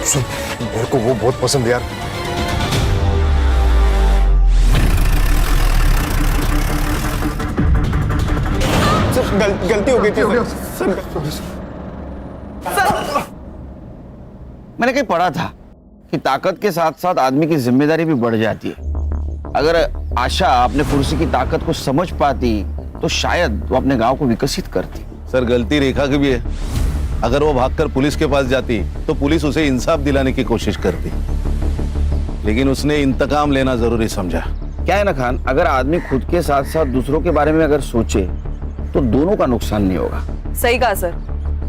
सुन, मेरे को वो बहुत पसंद है यार। गलती हो गई थी सर। मैंने कहीं पढ़ा था कि ताकत के साथ साथ आदमी की जिम्मेदारी भी बढ़ जाती है। अगर आशा अपने कुर्सी की ताकत को समझ पाती तो शायद वो अपने गांव को विकसित करती। सर गलती रेखा की भी है। अगर वो भागकर पुलिस के पास जाती तो पुलिस उसे इंसाफ दिलाने की कोशिश करती, लेकिन उसने इंतकाम लेना जरूरी समझा। क्या है ना खान, अगर आदमी खुद के साथ साथ दूसरों के बारे में अगर सोचे तो दोनों का नुकसान नहीं होगा। सही कहा सर,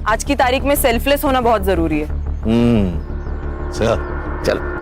आज की तारीख में सेल्फलेस होना बहुत जरूरी है। सर चल।